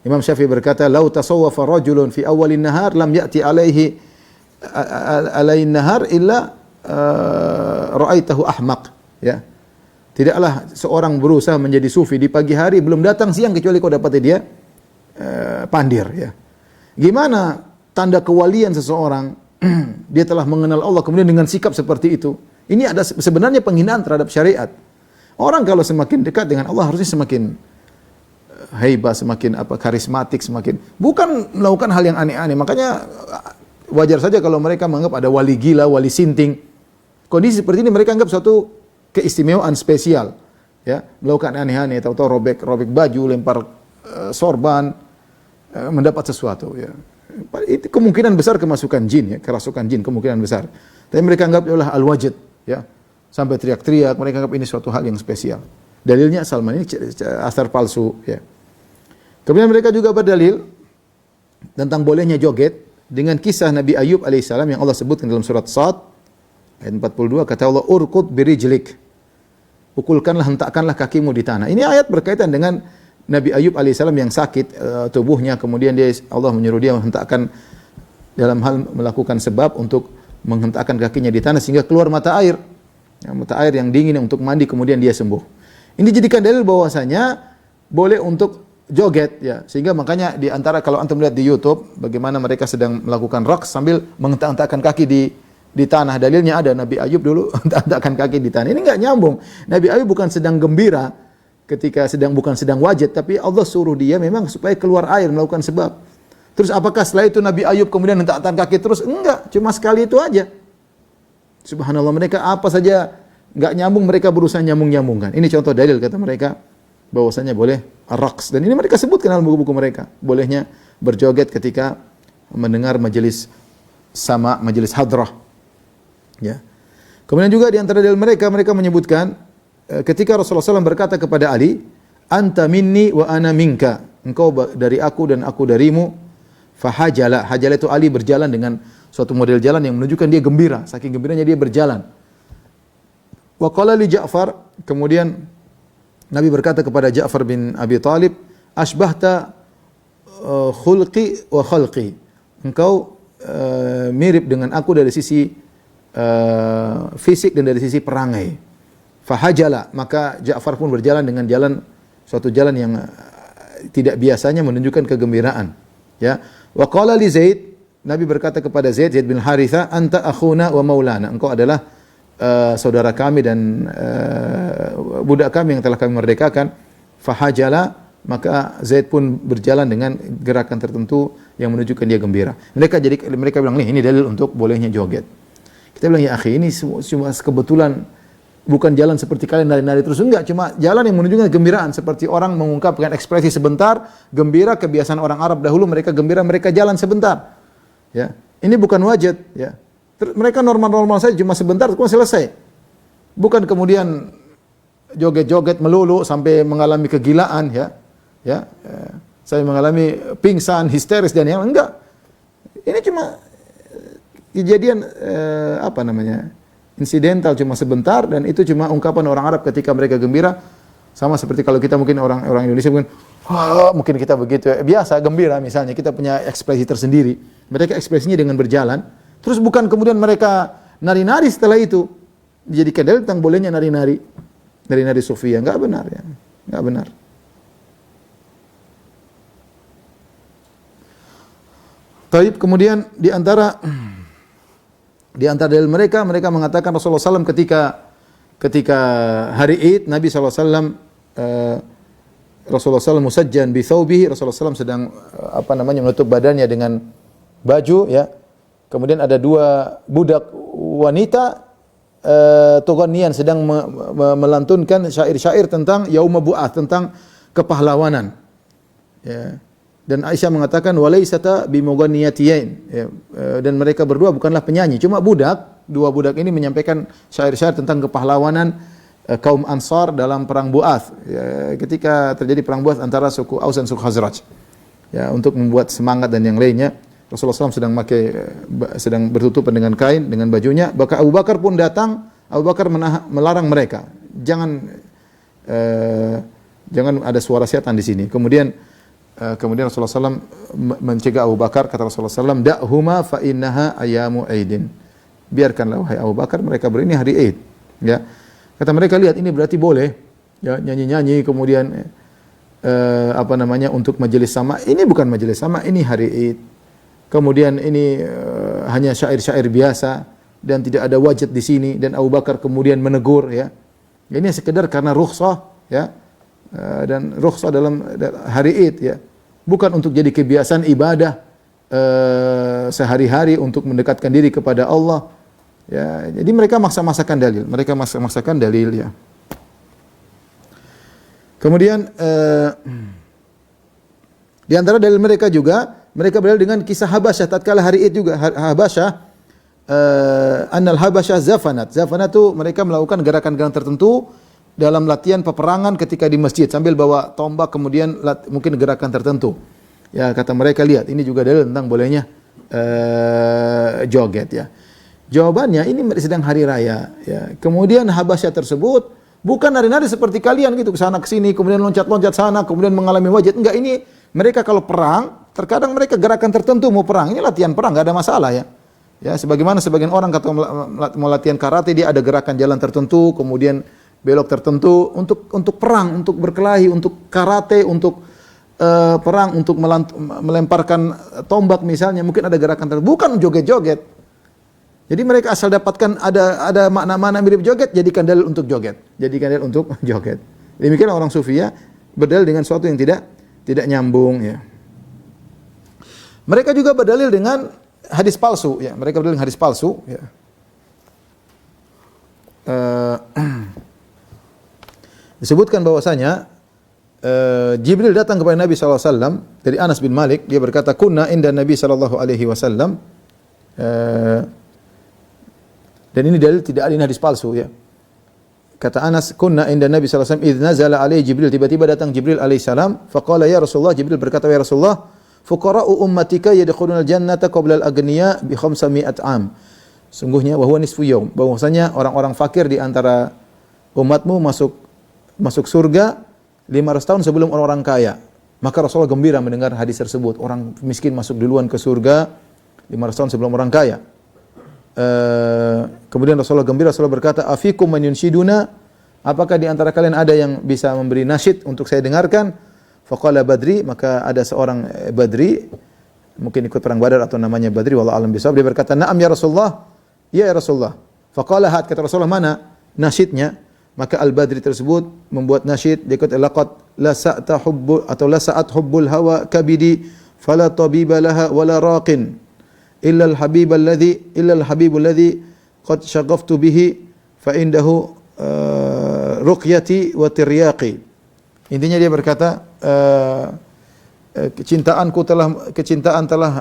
Imam Syafi'i berkata, "Lau tasawwafa rajulun fi awwalin nahar lam ya'ti alaihi nahar illa ra'aitahu ahmaq." Ya. Tidaklah seorang berusaha menjadi sufi di pagi hari belum datang siang kecuali kau dapati dia pandir ya. Gimana tanda kewalian seseorang? Dia telah mengenal Allah kemudian dengan sikap seperti itu. Ini ada sebenarnya penghinaan terhadap syariat. Orang kalau semakin dekat dengan Allah harusnya semakin haibah, semakin karismatik, semakin bukan melakukan hal yang aneh-aneh. Makanya wajar saja kalau mereka menganggap ada wali gila, wali sinting. Kondisi seperti ini mereka anggap suatu keistimewaan spesial, ya, melakukan aneh-aneh, tahu-tahu robek baju, lempar sorban, mendapat sesuatu, ya. Itu kemungkinan besar kemasukan jin, ya, kerasukan jin kemungkinan besar. Tapi mereka anggap adalah al-wajid, ya. Sampai teriak-teriak, mereka anggap ini suatu hal yang spesial. Dalilnya Salman ini asar palsu, ya. Kemudian mereka juga berdalil tentang bolehnya joget dengan kisah Nabi Ayub alaihissalam yang Allah sebutkan dalam surat Sad ayat 42, kata Allah, urkud birijlik, pukulkanlah, hentakkanlah kakimu di tanah. Ini ayat berkaitan dengan Nabi Ayub alaihissalam yang sakit tubuhnya, kemudian Allah menyuruh dia menghentakkan dalam hal melakukan sebab untuk menghentakkan kakinya di tanah sehingga keluar mata air, ya, mata air yang dingin untuk mandi, kemudian dia sembuh. Ini dijadikan dalil bahwasanya boleh untuk joget, ya, sehingga makanya di antara kalau antum lihat di YouTube bagaimana mereka sedang melakukan raks sambil menghentak-hentakkan kaki di tanah, dalilnya ada Nabi Ayub dulu hentak-hentakkan kaki di tanah. Ini enggak nyambung. Nabi Ayub bukan sedang gembira ketika bukan sedang wajid, tapi Allah suruh dia memang supaya keluar air, melakukan sebab. Terus apakah setelah itu Nabi Ayub kemudian hentak-hentak kaki terus? Enggak, cuma sekali itu aja. Subhanallah, mereka apa saja enggak nyambung, mereka berusaha nyambung-nyambungkan. Ini contoh dalil kata mereka bahwasanya boleh raks, dan ini mereka sebutkan dalam buku-buku mereka, bolehnya berjoget ketika mendengar majelis sama, majelis hadrah. Ya. Kemudian juga di antara dalil mereka menyebutkan ketika Rasulullah SAW berkata kepada Ali, anta minni wa ana minka, engkau dari aku dan aku darimu. Fahajala, hajala itu Ali berjalan dengan suatu model jalan yang menunjukkan dia gembira, saking gembiranya dia berjalan. Wa qala li Ja'far, kemudian Nabi berkata kepada Ja'far bin Abi Talib, asbahta khulqi wa khalqi, engkau mirip dengan aku dari sisi fisik dan dari sisi perangai. Fahajala, maka Ja'far pun berjalan dengan suatu jalan yang tidak biasanya menunjukkan kegembiraan. Ya. Wa qala li Zaid, Nabi berkata kepada Zaid bin Haritha, anta akhuna wa maulana, engkau adalah saudara kami dan budak kami yang telah kami merdekakan. Fahajala, maka Zaid pun berjalan dengan gerakan tertentu yang menunjukkan dia gembira. Mereka bilang, ini dalil untuk bolehnya joget. Kita bilang, ya akhi, ini cuma kebetulan, bukan jalan seperti kalian nari-nari terus, enggak, cuma jalan yang menunjukkan kegembiraan, seperti orang mengungkapkan ekspresi sebentar, gembira, kebiasaan orang Arab dahulu, mereka gembira, mereka jalan sebentar. Ya, ini bukan wajid, ya. Mereka normal-normal saja, cuma sebentar, kemudian selesai. Bukan kemudian joget-joget melulu sampai mengalami kegilaan, ya. Ya, saya mengalami pingsan, histeris dan yang enggak. Ini cuma kejadian insidental, cuma sebentar, dan itu cuma ungkapan orang Arab ketika mereka gembira. Sama seperti kalau kita mungkin orang Indonesia mungkin kita begitu ya, biasa gembira misalnya, kita punya ekspresi tersendiri. Mereka ekspresinya dengan berjalan, terus bukan kemudian mereka nari-nari setelah itu dijadikan dalil tentang bolehnya nari-nari sufia. Enggak benar, ya. Enggak benar. Taib, kemudian di antara dalil mereka mengatakan Rasulullah SAW ketika hari Id, Nabi SAW Rasulullah SAW musajjan bi thawbihi, Rasulullah SAW sedang menutup badannya dengan baju, ya. Kemudian ada dua budak wanita Tughaniyan sedang melantunkan syair-syair tentang yauma bu'ats, tentang kepahlawanan. Ya. Dan Aisyah mengatakan walaisata bimughanniyatiyain, ya, dan mereka berdua bukanlah penyanyi, cuma dua budak ini menyampaikan syair-syair tentang kepahlawanan kaum Ansar dalam perang Bu'ats, ya, ketika terjadi perang Bu'ats antara suku Aus dan suku Khazraj, ya, untuk membuat semangat dan yang lainnya. Rasulullah SAW sedang bertutupan dengan kain, dengan bajunya. Maka Abu Bakar pun datang. Abu Bakar melarang mereka, jangan ada suara setan di sini. Kemudian Rasulullah SAW mencegah Abu Bakar, kata Rasulullah SAW, da'huma fa innaha ayamu aidin. Biarkanlah wahai Abu Bakar, mereka ini hari Aid. Ya. Kata mereka, lihat ini berarti boleh, ya, nyanyi-nyanyi kemudian untuk majelis sama. Ini bukan majelis sama, ini hari Aid. Kemudian ini hanya syair-syair biasa dan tidak ada wajib di sini, dan Abu Bakar kemudian menegur, ya. Ini sekedar karena rukhsah, ya. Dan rukhsah dalam hari Id, ya, bukan untuk jadi kebiasaan ibadah sehari-hari untuk mendekatkan diri kepada Allah. Ya, jadi mereka maksa-maksakan dalil. Mereka maksa-maksakan dalil ya. Kemudian di antara dalil mereka juga mereka berdalil dengan kisah Habasyah tatkala hari Id juga. Habasyah annal Habasyah zafanat. Zafanat itu mereka melakukan gerakan-gerakan tertentu dalam latihan peperangan ketika di masjid sambil bawa tombak kemudian mungkin gerakan tertentu. Ya, kata mereka, lihat ini juga dalil tentang bolehnya joget ya. Jawabannya ini sedang hari raya ya. Kemudian Habasyah tersebut bukan nari-nari seperti kalian gitu, ke sana ke sini, kemudian loncat-loncat sana, kemudian mengalami wajid. Enggak, ini mereka kalau perang, terkadang mereka gerakan tertentu mau perang. Ini latihan perang, enggak ada masalah ya. Ya, sebagaimana sebagian orang kata mau latihan karate, dia ada gerakan jalan tertentu, kemudian belok tertentu untuk perang, untuk berkelahi, untuk karate, untuk perang, untuk melemparkan tombak misalnya, mungkin ada gerakan tertentu, bukan joget-joget. Jadi mereka asal dapatkan ada makna-makna mirip joget, jadikan dalil untuk joget. Jadikan dalil untuk joget. Demikian orang sufi ya, berdalil dengan sesuatu yang tidak nyambung ya. Mereka juga berdalil dengan hadis palsu ya. Mereka berdalil dengan hadis palsu ya. Disebutkan bahwasanya Jibril datang kepada Nabi SAW dari Anas bin Malik, dia berkata, kunna inda Nabi SAW. Dan ini dalil tidak ada hadis palsu ya. Kata Anas, kunna inda Nabi sallallahu alaihi wasallam idz nazala alaihi Jibril, tiba-tiba datang Jibril alaihi salam, faqala ya Rasulullah, Jibril berkata, ya Rasulullah, fuqara'u ummatika yadkhulunal jannata qabla al-aghniya bi 500 am. Sungguhnya wa huwa nisfu yaum, bahwasanya orang-orang fakir di antara umatmu masuk surga 500 tahun sebelum orang-orang kaya. Maka Rasulullah gembira mendengar hadis tersebut. Orang miskin masuk duluan ke surga 500 tahun sebelum orang kaya. Kemudian Rasulullah gembira, Rasulullah berkata, afikum man yunshiduna, apakah di antara kalian ada yang bisa memberi nasyid untuk saya dengarkan? Faqala Badri, maka ada seorang Badri, mungkin ikut perang Badar atau namanya Badri, wallahu alam bisawab, dia berkata, na'am ya Rasulullah, ya Rasulullah. Faqala hat, kata Rasulullah, mana nasyidnya? Maka Al-Badri tersebut membuat nasyid, dia kata, laqad la sa'ta hubbu atau la sa'at hubbul hawa kabidi fala tabiba laha wala raqin illa al-habib alladhi qad shaghaftu bihi fa indahu ruqyati wa tiryaqi. Intinya dia berkata, kecintaan telah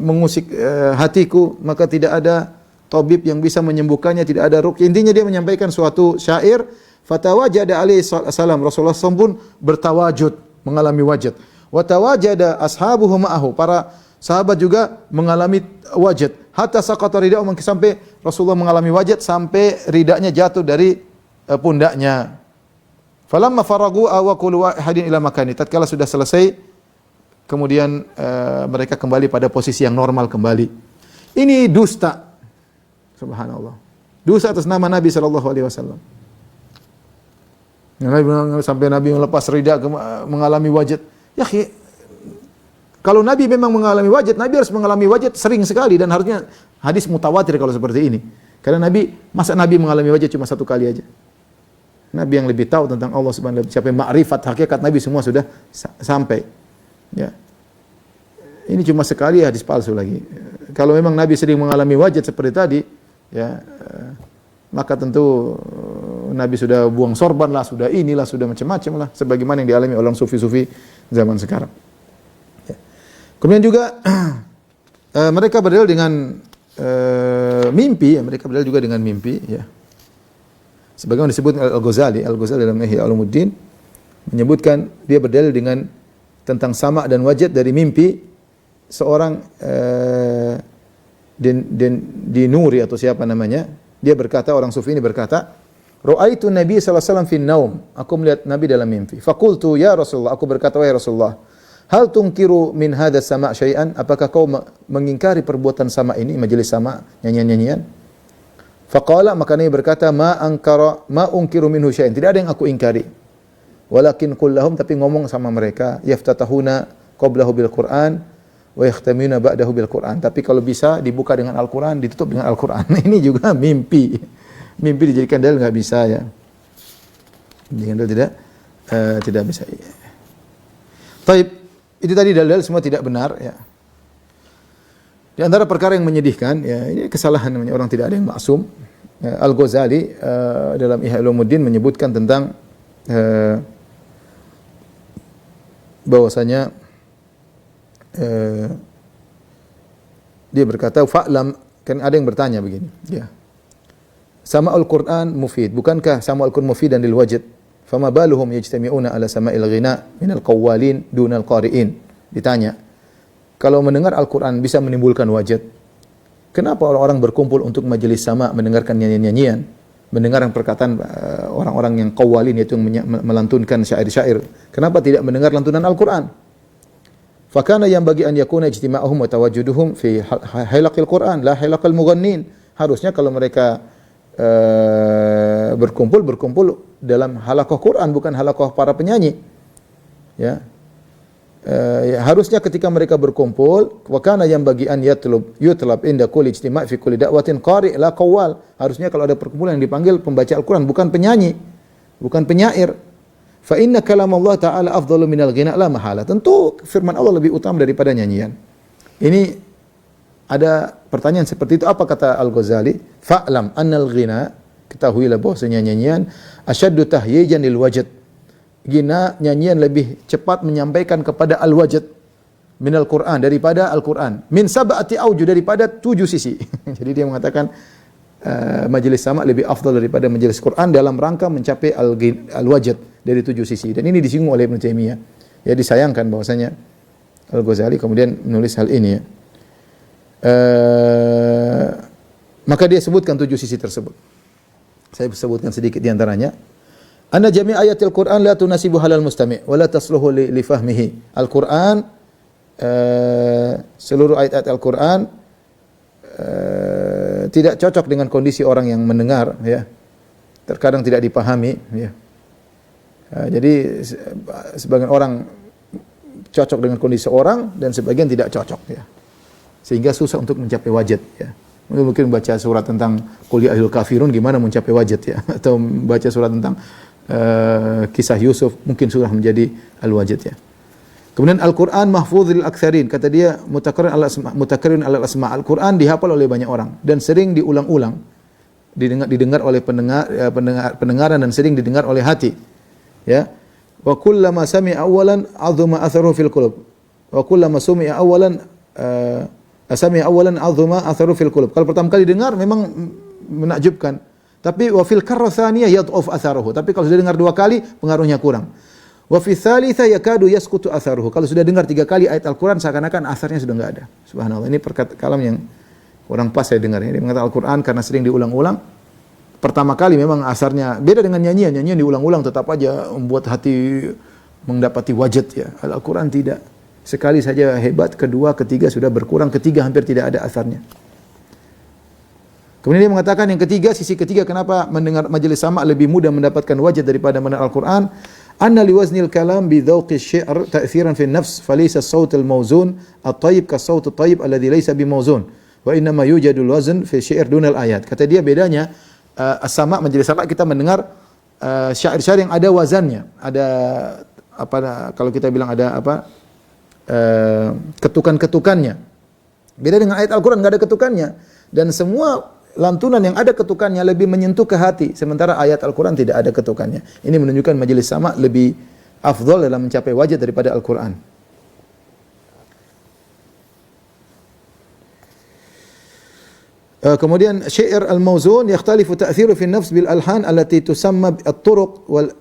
mengusik hatiku, maka tidak ada tabib yang bisa menyembuhkannya, tidak ada ruqyah. Intinya dia menyampaikan suatu syair, fatawajada alaihi salam, Rasulullah SAW pun bertawajud, mengalami wajad. Wa tawajada ashabuhu ma'ahu, para sahabat juga mengalami wajad. Hatta saqata rida'u, sampai Rasulullah mengalami wajad sampai ridanya jatuh dari pundaknya. Falamma faragu awa kullu wahidin ila makani. Tatkala sudah selesai, kemudian mereka kembali pada posisi yang normal kembali. Ini dusta. Subhanallah. Dusta atas nama Nabi sallallahu alaihi wasallam. Sampai Nabi melepas rida mengalami wajad. Ya, kalau Nabi memang mengalami wajad, Nabi harus mengalami wajad sering sekali dan harusnya hadis mutawatir kalau seperti ini. Karena masa Nabi mengalami wajad cuma satu kali aja. Nabi yang lebih tahu tentang Allah Subhanahu wa taala, siapa makrifat hakikat Nabi semua sudah sampai. Ya. Ini cuma sekali hadis palsu lagi. Kalau memang Nabi sering mengalami wajad seperti tadi, ya, maka tentu Nabi sudah buang sorban lah, sudah inilah, sudah macam-macam lah, sebagaimana yang dialami oleh sufi-sufi zaman sekarang. Kemudian juga mereka berdalil dengan mimpi, ya, mereka berdalil juga dengan mimpi, ya. Sebagaimana disebut Al-Ghazali dalam Ihya Ulumuddin menyebutkan dia berdalil dengan tentang sama dan wajad dari mimpi seorang Dinuri atau siapa namanya. Dia berkata, orang sufi ini berkata, Ra'aitu Nabi sallallahu alaihi wasallam fi naum, aku melihat Nabi dalam mimpi. Faqultu ya Rasulullah, aku berkata, wahai Rasulullah, hal tungkiru min hadha sama' syai'an? Apakah kau mengingkari perbuatan sama ini, majelis sama, nyanyian-nyanyian? Faqala, maka Nabi berkata, ma unkiru minhu syai'an. Tidak ada yang aku ingkari. Walakin qul lahum, tapi ngomong sama mereka, yaftatahuna qablahu bil Qur'an wa yakhtamuna ba'dahu bil Qur'an. Tapi kalau bisa dibuka dengan Al-Qur'an, ditutup dengan Al-Qur'an. Ini juga mimpi. Mimpi dijadikan dalil enggak bisa ya. Dijadikan dalil tidak bisa. Taib. Itu tadi dalil semua tidak benar ya. Di antara perkara yang menyedihkan, ya ini kesalahan namanya, orang tidak ada yang maksum. Al-Ghazali dalam Ihya Ulumuddin menyebutkan tentang bahwasanya dia berkata, fa'lam, kan ada yang bertanya begini, ya. Sama'ul Qur'an mufid, bukankah sama'ul Qur'an mufid dan lil wajid? Fama baluhum yajtami'una ala sama'il ghina minal qawwalin dunal qari'in. Ditanya, kalau mendengar Al-Qur'an bisa menimbulkan wajid, kenapa orang-orang berkumpul untuk majelis sama mendengarkan nyanyian-nyanyian, mendengar perkataan orang-orang yang qawwalin, yaitu yang melantunkan syair-syair? Kenapa tidak mendengar lantunan Al-Qur'an? Fakana yang bagi an yakuna ijtima'uhum wa tawajjuduhum fi halaqil Qur'an la halaqal mughannin. Harusnya kalau mereka berkumpul dalam halaqah Quran, bukan halaqah para penyanyi. Ya. Harusnya ketika mereka berkumpul, wa kana yang bagi an yutlab inda kulli ijtima' fi kulli da'watin qari' la qawwal. Harusnya kalau ada perkumpulan yang dipanggil pembaca Al-Qur'an, bukan penyanyi, bukan penyair. Fa inna kalam Allah Ta'ala afdalu minal ghina la mahala. Tentu firman Allah lebih utama daripada nyanyian. Ini ada pertanyaan seperti itu. Apa kata Al-Ghazali? Fa'lam annal ghina, ketahuilah bahwasanya nyanyian asyaddu tahyijan lil wajid. Ghina, nyanyian lebih cepat menyampaikan kepada al-wajid minal Qur'an, daripada Al-Qur'an. Min sab'ati aujuh, daripada 7 sisi. Jadi dia mengatakan majelis sama lebih afdal daripada majelis Quran dalam rangka mencapai al-wajid dari 7 sisi. Dan ini disinggung oleh Ibnu Taimiyah. Ya, disayangkan bahwasanya Al-Ghazali kemudian menulis hal ini, ya. Maka dia sebutkan 7 sisi tersebut. Saya sebutkan sedikit di antaranya. Anna jami' ayatil Qur'an la tunasibu halal mustami' wa la tasluhu li fahmihi. Al-Qur'an, seluruh ayat-ayat Al-Qur'an tidak cocok dengan kondisi orang yang mendengar, ya. Terkadang tidak dipahami, ya. Jadi sebagian orang cocok dengan kondisi orang dan sebagian tidak cocok, ya. Sehingga susah untuk mencapai wajid, ya. Mungkin baca surat tentang Qul ya ayyuhal kafirun, gimana mencapai wajid, ya. Atau baca surat tentang kisah Yusuf, mungkin sudah menjadi al-wajid, ya. Kemudian Al-Quran mahfudz lil aktsarin, kata dia mutakarrirun alal asma. Al-Quran dihafal oleh banyak orang dan sering diulang-ulang, didengar oleh pendengaran dan sering didengar oleh hati, ya. Wa kullama sami'a awwalan 'azuma atharuhu fil qulub. Wa kullama sumi'a awwalan sami'a awwalan 'azuma atharuhu fil qulub. Kalau pertama kali dengar memang menakjubkan, tapi wa fil karra tsaniyah yad'uf atharuhu. Tapi kalau sudah dengar 2 kali pengaruhnya kurang. Wa fi tsalitsah yakadu yasqutu atharuhu. Kalau sudah dengar 3 kali ayat Al-Qur'an seakan-akan asarnya sudah enggak ada. Subhanallah. Ini kalam yang kurang pas saya dengar. Dia mengatakan Al-Qur'an karena sering diulang-ulang, pertama kali memang asarnya beda dengan nyanyian. Nyanyian diulang-ulang tetap aja membuat hati mendapati wajid, ya. Al-Qur'an tidak. Sekali saja hebat, kedua, ketiga sudah berkurang, ketiga hampir tidak ada asarnya. Kemudian dia mengatakan yang ketiga, sisi ketiga kenapa mendengar majelis sama lebih mudah mendapatkan wajid daripada mendengar Al-Qur'an. Anna liwaznil kalam bi dhawqi asy-syi'r ta'thiran fi an-nafs falaysa as-sawt al-mawzun at-tayyib ka-sawt at-tayyib alladhi laysa bi-mawzun wa inna ma yujadu al-wazn fi asy-syi'r duna al-ayat. Kata dia bedanya as-sama' majelis sama kita mendengar syair-syair yang ada wazannya, ada apa, kalau kita bilang ada apa, ketukan-ketukannya. Beda dengan ayat Al-Qur'an enggak ada ketukannya, dan semua lantunan yang ada ketukannya lebih menyentuh ke hati, sementara ayat Al-Qur'an tidak ada ketukannya. Ini menunjukkan majelis sama lebih afdal dalam mencapai wajid daripada Al-Qur'an. Kemudian syair al-mawzun yakhtalifu ta'thiru fi an-nafs bil alhan allati tusamma at-turuq wal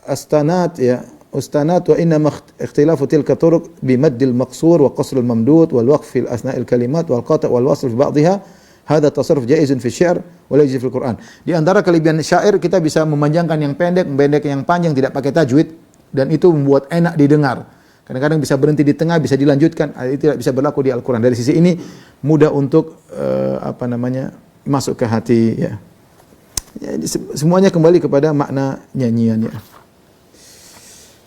astanat, ya. Ustanat wa inna ikhtilafu tilka turuq bi maddil maqsur wa qasr al-mamdud wal waqf fi asna'il kalimat wal qata' wal wasl fi ba'dihha. Hada tasarruf jaizun fi syair wa la yajuz fil Qur'an. Di antara kelebihan syair kita bisa memanjangkan yang pendek, memendek yang panjang, tidak pakai tajwid, dan itu membuat enak didengar. Kadang-kadang bisa berhenti di tengah, bisa dilanjutkan. Itu tidak bisa berlaku di Al-Qur'an. Dari sisi ini mudah untuk masuk ke hati, ya. Ya, semuanya kembali kepada makna nyanyian, ya.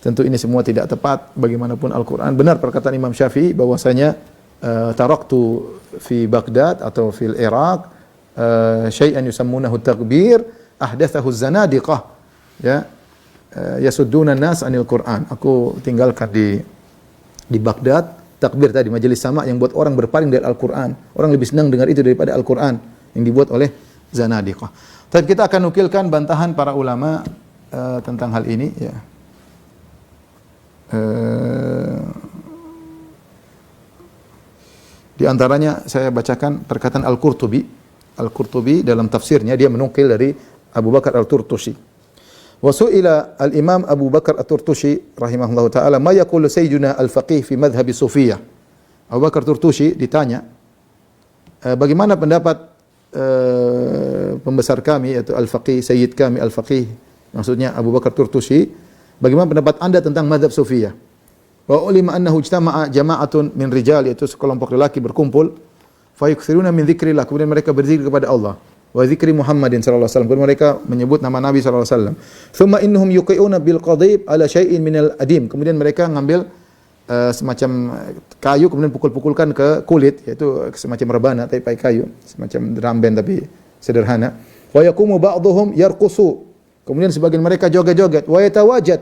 Tentu ini semua tidak tepat bagaimanapun Al-Qur'an. Benar perkataan Imam Syafi'i bahwasanya taraktu fi Baghdad atau fil Iraq syai'an yusammunahu takbir ahdathahu zanadiqah, ya, yasudduna an-nas anil Qur'an. Aku tinggalkan di Baghdad takbir tadi, majelis sama yang buat orang berpaling dari Al-Quran. Orang lebih senang dengar itu daripada Al-Quran yang dibuat oleh Zanadiqah. Tapi kita akan nukilkan bantahan para ulama tentang hal ini. Ya. Di antaranya saya bacakan perkataan Al-Qurtubi. Al-Qurtubi dalam tafsirnya dia menukil dari Abu Bakar Al-Turtusi. Wa su'ila al-Imam Abu Bakar Al-Turtusi rahimahullahu taala, "Ma yaqulu sayyiduna al-faqih fi madhhab Sufiyah?" Abu Bakar Turtusi ditanya, bagaimana pendapat pembesar kami yaitu al-faqih, sayyid kami al-faqih, maksudnya Abu Bakar Turtusi, bagaimana pendapat Anda tentang madhab Sufiyah? Wa ulima annahu ijtama'a jama'atun min rijal, yaitu sekelompok lelaki berkumpul, fa yukthiruna min dzikrillah, kemudian mereka berzikir kepada Allah, wa dzikri Muhammadin sallallahu alaihi wasallam, kemudian mereka menyebut nama Nabi sallallahu alaihi wasallam. Thumma innahum yuqi'una bil qadib ala syai'in minal adim, kemudian mereka ngambil semacam kayu kemudian pukul-pukulkan ke kulit, yaitu semacam rebana tapi pakai kayu, semacam drum band tapi sederhana. Wa yaqumu ba'dhum yarqusu, kemudian sebagian mereka joget-joget, wa yatawajad,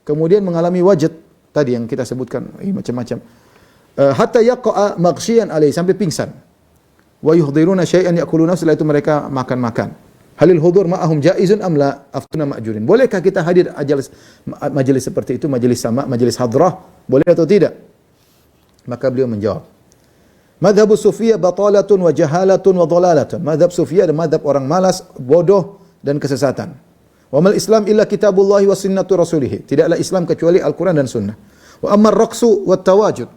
kemudian mengalami wajad tadi yang kita sebutkan macam-macam. Hatta yaqa'a maghsyian alaihi, sampai pingsan. Wa yuhdiruna syai'an ya'kuluna, setelah itu mereka makan-makan. Halil hudur ma'ahum jaizun am la aftuna ma'jurin. Bolehkah kita hadir majelis seperti itu, majelis sama, majelis hadrah, boleh atau tidak? Maka beliau menjawab, madhab Sufiyah batalatun wa jahalatun wa dhalalatun. Madhab Sufiyah adalah madhab orang malas, bodoh dan kesesatan. Wa mal Islam illa kitabullahi wa sunnatu rasulih. Tidaklah Islam kecuali Al-Quran dan Sunnah. Wa ammar raqsu wat tawajud.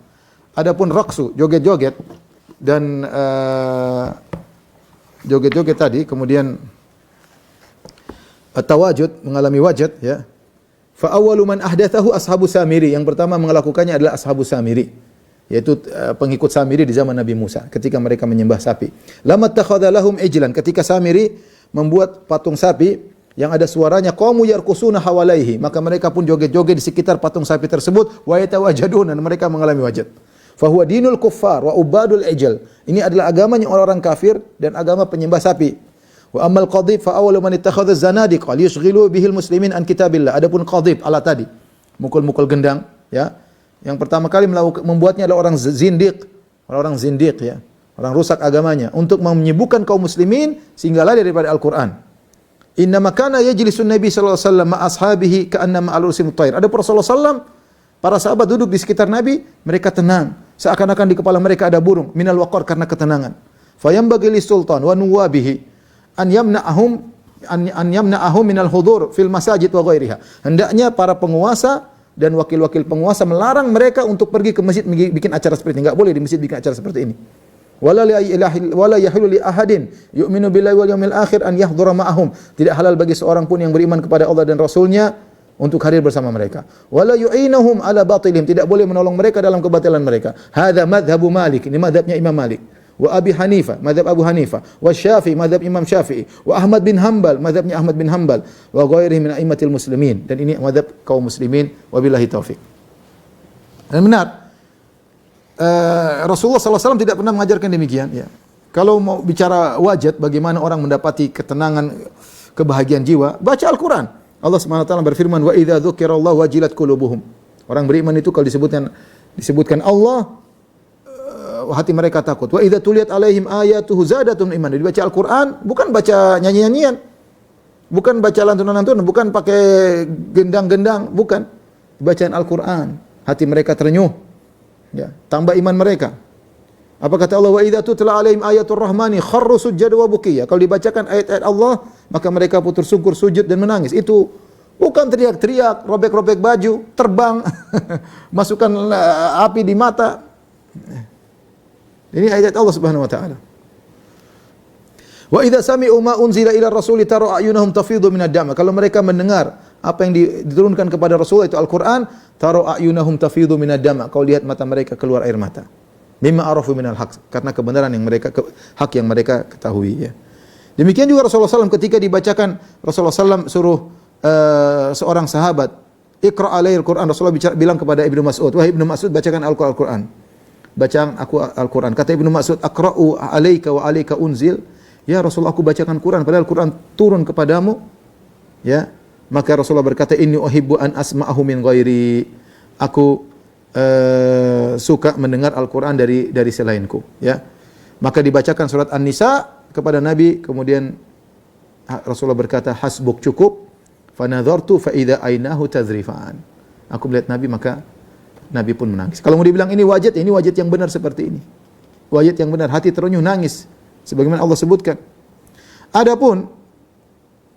Adapun raqsu, joget-joget dan joget-joget tadi, kemudian tawajud, mengalami wajad, ya. Fa awwalu man ahdathahu ashabu Samiri. Yang pertama melakukannya adalah ashabu Samiri, yaitu pengikut Samiri di zaman Nabi Musa ketika mereka menyembah sapi. Lamma takhadha lahum ijlan, ketika Samiri membuat patung sapi yang ada suaranya, qamu yarkusuna hawalaihi, maka mereka pun joget-joget di sekitar patung sapi tersebut, wa yatawajadun, dan mereka mengalami wajad. Fa huwa dinul kuffar wa ubadul ijl. Ini adalah agamanya orang-orang kafir dan agama penyembah sapi. Wa ammal qadhib fa awwalu man ittakhadha zanadiqa liyushghilu bihil muslimin an kitabillah. Adapun qadhib, alat tadi, mukul-mukul gendang, ya. Yang pertama kali membuatnya adalah orang zindiq, ya. Orang rusak agamanya untuk menyibukkan kaum muslimin sehingga lari daripada Al-Qur'an. Inna makana yajlisun Nabi sallallahu alaihi wasallam ma ashabihi ka'annama al-ursim at-tayr. Ada Rasulullah sallam, para sahabat duduk di sekitar Nabi, mereka tenang, seakan-akan di kepala mereka ada burung, minal waqar, karena ketenangan. Fayambaghi lis-sultan wa nuwabihi an yamna'ahum minal hudur fil masajid wa ghairiha. Hendaknya para penguasa dan wakil-wakil penguasa melarang mereka untuk pergi ke masjid bikin acara seperti ini. Enggak boleh di masjid bikin acara seperti ini. Wala yahilu li ahadin yu'minu billahi wal yawmil akhir an yahdhura ma'ahum. Tidak halal bagi seorang pun yang beriman kepada Allah dan Rasulnya untuk hadir bersama mereka. Wala yu'inuhum ala batilihim. Tidak boleh menolong mereka dalam kebatilan mereka. Hadza madhhabu Malik. Ini madhabnya Imam Malik. Wa Abi Hanifah, madhab Abu Hanifah. Wa Syafi'i, madhab Imam Syafi'i. Wa Ahmad bin Hanbal, madhabnya Ahmad bin Hanbal. Wa ghairihi min a'immatil muslimin. Dan ini madhab kaum muslimin. Wabillahi taufik. Dan benar, Rasulullah SAW tidak pernah mengajarkan demikian. Ya. Kalau mau bicara wajad, bagaimana orang mendapati ketenangan, kebahagiaan jiwa, baca Al-Quran. Allah SWT berfirman, wa idza dzukirallahu wajilat qulubuhum. Orang beriman itu kalau disebutkan Allah, hati mereka takut. Wa idza tuliyat alaihim ayatuhu zadatum iman. Dibaca Al-Quran bukan baca nyanyi-nyanyian, bukan baca lantunan-lantunan, bukan pakai gendang-gendang, bukan. Bacaan Al-Quran, hati mereka terenyuh. Ya, tambah iman mereka. Apa kata Allah? Wa idza tutla alaihim ayatul rahmani kharru sujjada wa bukiya. Kalau dibacakan ayat-ayat Allah, maka mereka pun tersungkur sujud dan menangis. Itu bukan teriak-teriak, robek-robek baju, terbang, masukkan api di mata. Ini ayat Allah Subhanahu wa taala. Wa idza sami'u ma unzila ila rasuli tara a'yunahum tafidu minad dam. Kalau mereka mendengar apa yang diturunkan kepada Rasul itu Al-Qur'an, tara a'yunahum tafidu minad dam. Kau lihat mata mereka keluar air mata. Mimma arafu minal haq, karena kebenaran yang mereka hak yang mereka ketahui, ya. Demikian juga Rasulullah SAW ketika dibacakan, Rasulullah SAW suruh seorang sahabat, Iqra' alayhi al-Qur'an. Rasulullah bilang kepada Ibnu Mas'ud, wahai Ibnu Mas'ud, bacakan Al-Qur'an. Bacaan aku Al-Qur'an. Kata Ibnu Mas'ud, aqra'u alayka wa alayka unzil. Ya Rasulullah, aku bacakan Quran padahal Quran turun kepadamu. Ya. Maka Rasulullah berkata, inni uhibbu an asma'ahu min ghairi. Aku suka mendengar Al-Qur'an dari selainku, ya. Maka dibacakan surat An-Nisa kepada Nabi, kemudian Rasulullah berkata, hasbuk, cukup. Fa nadhartu fa idza ainahu tadhrifan. Aku melihat Nabi, maka Nabi pun menangis. Kalau mau dibilang ini wajib yang benar seperti ini. Wajib yang benar, hati terenyuh nangis sebagaimana Allah sebutkan. Adapun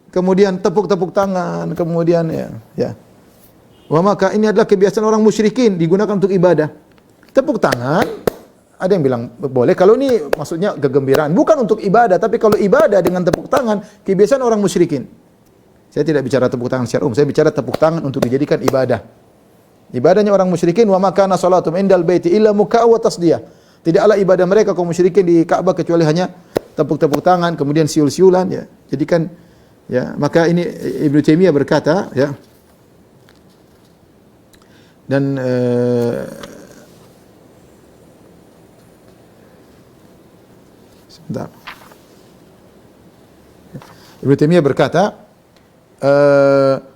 kemudian tepuk-tepuk tangan, kemudian ya. Wa maka ini adalah kebiasaan orang musyrikin, digunakan untuk ibadah. Tepuk tangan, ada yang bilang boleh. Kalau ini maksudnya kegembiraan, bukan untuk ibadah, tapi kalau ibadah dengan tepuk tangan, kebiasaan orang musyrikin. Saya tidak bicara tepuk tangan secara umum, saya bicara tepuk tangan untuk dijadikan ibadah. Ibadahnya orang musyrikin, wa ma kana salatum indal baiti illa muka' wa tasdiyah. Tidaklah ibadah mereka kaum musyrikin di Ka'bah kecuali hanya tepuk-tepuk tangan, kemudian siul-siulan, ya. Jadi kan, ya, maka ini Ibnu Taimiyah berkata, ya. Dan sebentar. Ibnu Taimiyah berkata,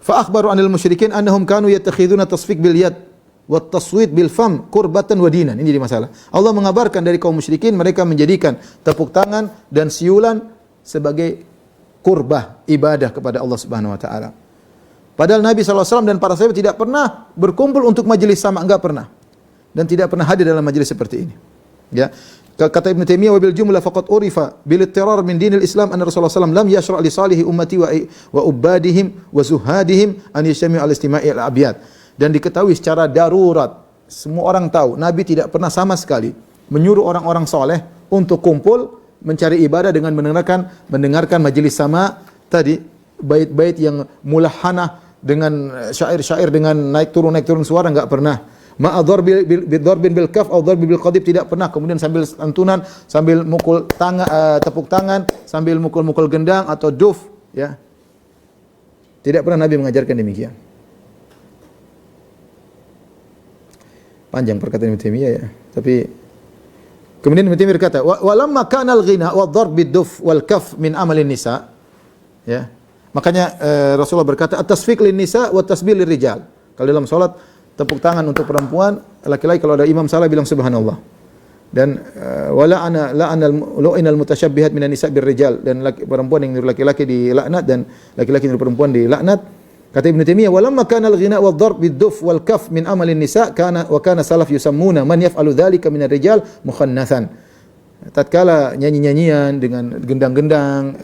fa akhbaru 'anil musyrikin annahum kanu yattakhiduna tasfiq bil yad wa taswit bil fam qurbatan wa dinan. Ini jadi masalah. Allah mengabarkan dari kaum musyrikin mereka menjadikan tepuk tangan dan siulan sebagai qurbah, ibadah kepada Allah Subhanahu wa taala. Padahal Nabi SAW dan para sahabat tidak pernah berkumpul untuk majelis sama, enggak pernah. Dan tidak pernah hadir dalam majelis seperti ini. Ya. Kata Ibnu Taimiyah, wa bil jumlah faqad urifa bil ittirar min dinil Islam anna Rasulullah SAW lam yashra' li salihi ummati wa ubadihim wa zuhadihim an yajtami'u al istima'i al abyad. Dan diketahui secara darurat, semua orang tahu, Nabi tidak pernah sama sekali menyuruh orang-orang soleh untuk kumpul mencari ibadah dengan mendengarkan majelis sama tadi, bait-bait yang mulahanah dengan syair-syair dengan naik turun suara, enggak pernah. Ma'adhar bidharbin bil kaf atau dharbi bil qadib, tidak pernah. Kemudian sambil santunan, sambil mukul tangan, tepuk tangan, sambil mukul-mukul gendang atau duf, ya. Tidak pernah Nabi mengajarkan demikian. Panjang perkataan Ibnu Taimiyah, ya. Tapi kemudian Ibnu Taimiyah berkata, "Wa lamma kana al-ghina wa dharb bid-duf wal kaf min amalin nisa." Ya. Makanya Rasulullah berkata, "At-tasfiq lin-nisa wa tasbih lir-rijal." Kalau dalam salat tepuk tangan untuk perempuan, laki-laki kalau ada imam salah bilang subhanallah. Dan wala ana la'anal mutasyabbihat minan nisa bir-rijal, dan perempuan yang niru laki-laki dilaknat dan laki-laki niru perempuan dilaknat. Kata Ibnu Taimiyah, "Walamma kana al-ghina wad-darb bid-duf wal kaf min amalin nisa kana salaf yusammuna man yaf'alu dzalika minar rijal mukhannathan." Tatkala nyanyi-nyanyian dengan gendang-gendang,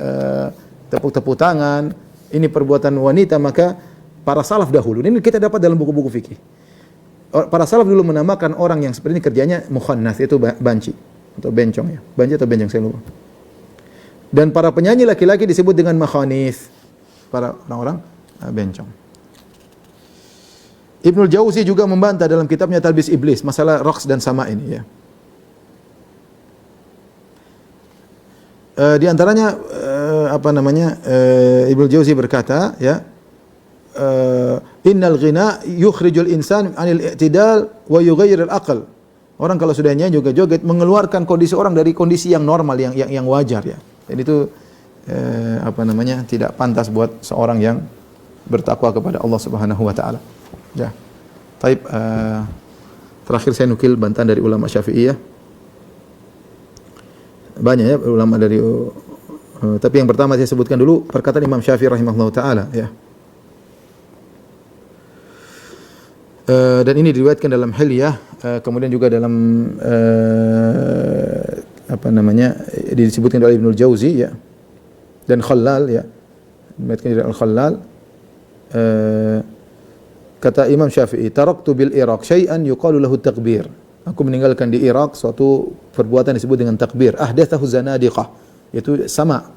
tepuk-tepuk tangan, ini perbuatan wanita, maka para salaf dahulu, ini kita dapat dalam buku-buku fikih. Para salaf dulu menamakan orang yang seperti ini kerjanya mukhannath, itu banci atau bencong, ya. Banci atau bencong, saya lupa. Dan para penyanyi laki-laki disebut dengan makhanith, para orang-orang bencong. Ibnul Jauzi juga membantah dalam kitabnya Talbis Iblis masalah raqs dan sama ini, ya. Di antaranya Ibnul Jauzi berkata, ya, innal ghina yukhrijul insan 'anil i'tidal wa yughayyir al-aql. Orang kalau sudah nyanyi joget mengeluarkan kondisi orang dari kondisi yang normal, yang wajar, ya. Dan itu tidak pantas buat seorang yang bertakwa kepada Allah Subhanahu wa taala. Ya. Taib, terakhir saya nukil bantahan dari ulama Syafi'iyah. Banyak, ya, ulama dari tapi yang pertama saya sebutkan dulu perkataan Imam Syafi'i rahimahullahu taala, ya. Dan ini diriwayatkan dalam Hilyah, kemudian juga dalam disebutkan oleh Ibnul Jauzi, ya, dan Khallal, ya, diriwayatkan dari Al-Khallal. Kata Imam Syafi'i, taraktu bil Iraq syai'an yuqalu lahu takbir. Aku meninggalkan di Irak suatu perbuatan disebut dengan takbir. Ahdatsahu zanadiqah, yaitu sama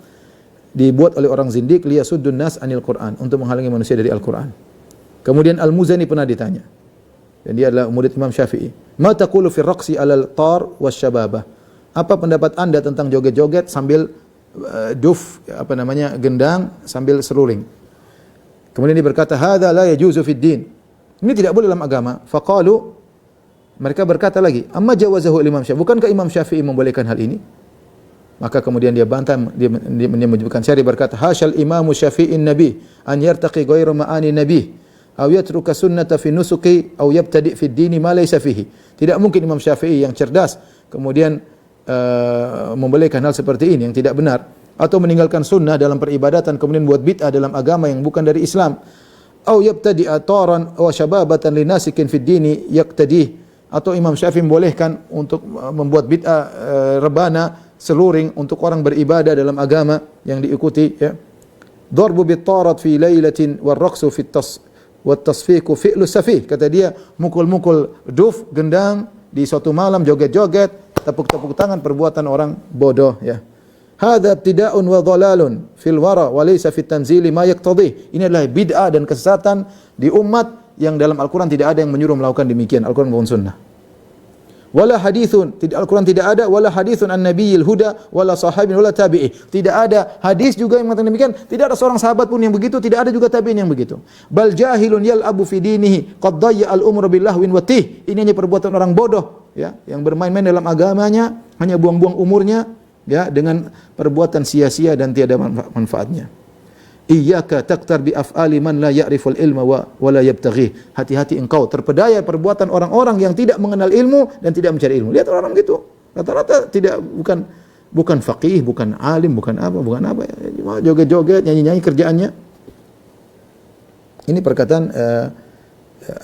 dibuat oleh orang zindik, liyasuddun nas anil Quran, untuk menghalangi manusia dari Al-Quran. Kemudian Al-Muzani pernah ditanya, dan dia adalah murid Imam Syafi'i, ma taqulu fi raqsi alal tar wasyababah? Apa pendapat Anda tentang joget-joget sambil gendang sambil seruling? Kemudian dia berkata, hadza la yajuzu fid din. Ini tidak boleh dalam agama. Faqalu, mereka berkata lagi, amma jawazahu Imam Syafi'i, bukankah Imam Syafi'i membolehkan hal ini? Maka kemudian dia bantah, dia menyebutkan syari berkata, hasyal imamu syafi'in nabi an yartaqi ghairu ma'ani nabi. aw yatruka sunnata fi nusuki aw yabtadi fi dini ma laysa fihi. Tidak mungkin Imam Syafi'i yang cerdas kemudian membolehkan hal seperti ini yang tidak benar, atau meninggalkan sunnah dalam peribadatan kemudian buat bid'ah dalam agama yang bukan dari Islam. Aw yabtadi ataran wa syababatan linasikin fid dini yaqtadi, atau Imam Syafi'i membolehkan untuk membuat bid'ah rebana, seluring untuk orang beribadah dalam agama yang diikuti, ya. Darbu bit-tarat fi lailatin war-raqsu fi wat-tasfiqu fi'lu safih. Kata dia, mukul-mukul duf, gendang di suatu malam, joget-joget, tepuk-tepuk tangan, perbuatan orang bodoh, ya. Hadza ibtida'un wa dhalalun fil wara wa laysa fit tanzili ma yaqtadih. Ini adalah bid'ah dan kesesatan di umat yang dalam Al-Qur'an tidak ada yang menyuruh melakukan demikian. Al-Qur'an bukan sunnah. Wala hadithun, Al-Qur'an tidak ada wala hadithun an nabiyil huda wala sahabin wala tabi'i. Tidak ada hadis juga yang mengatakan demikian, tidak ada seorang sahabat pun yang begitu, tidak ada juga tabi'in yang begitu. Bal jahilun yal'abu fi dinihi qad dayya al-umra bil lahwin wa tih. Ini hanya perbuatan orang bodoh, ya, yang bermain-main dalam agamanya, hanya buang-buang umurnya, ya, dengan perbuatan sia-sia dan tiada manfaatnya. Iyyaka taqtar bi af'ali man la ya'riful ilma wa la yabtaghi. Hati-hati engkau terpedaya perbuatan orang-orang yang tidak mengenal ilmu dan tidak mencari ilmu. Lihat orang begitu. Rata-rata bukan faqih, bukan alim, bukan apa, cuma joget-joget, nyanyi-nyanyi kerjaannya. Ini perkataan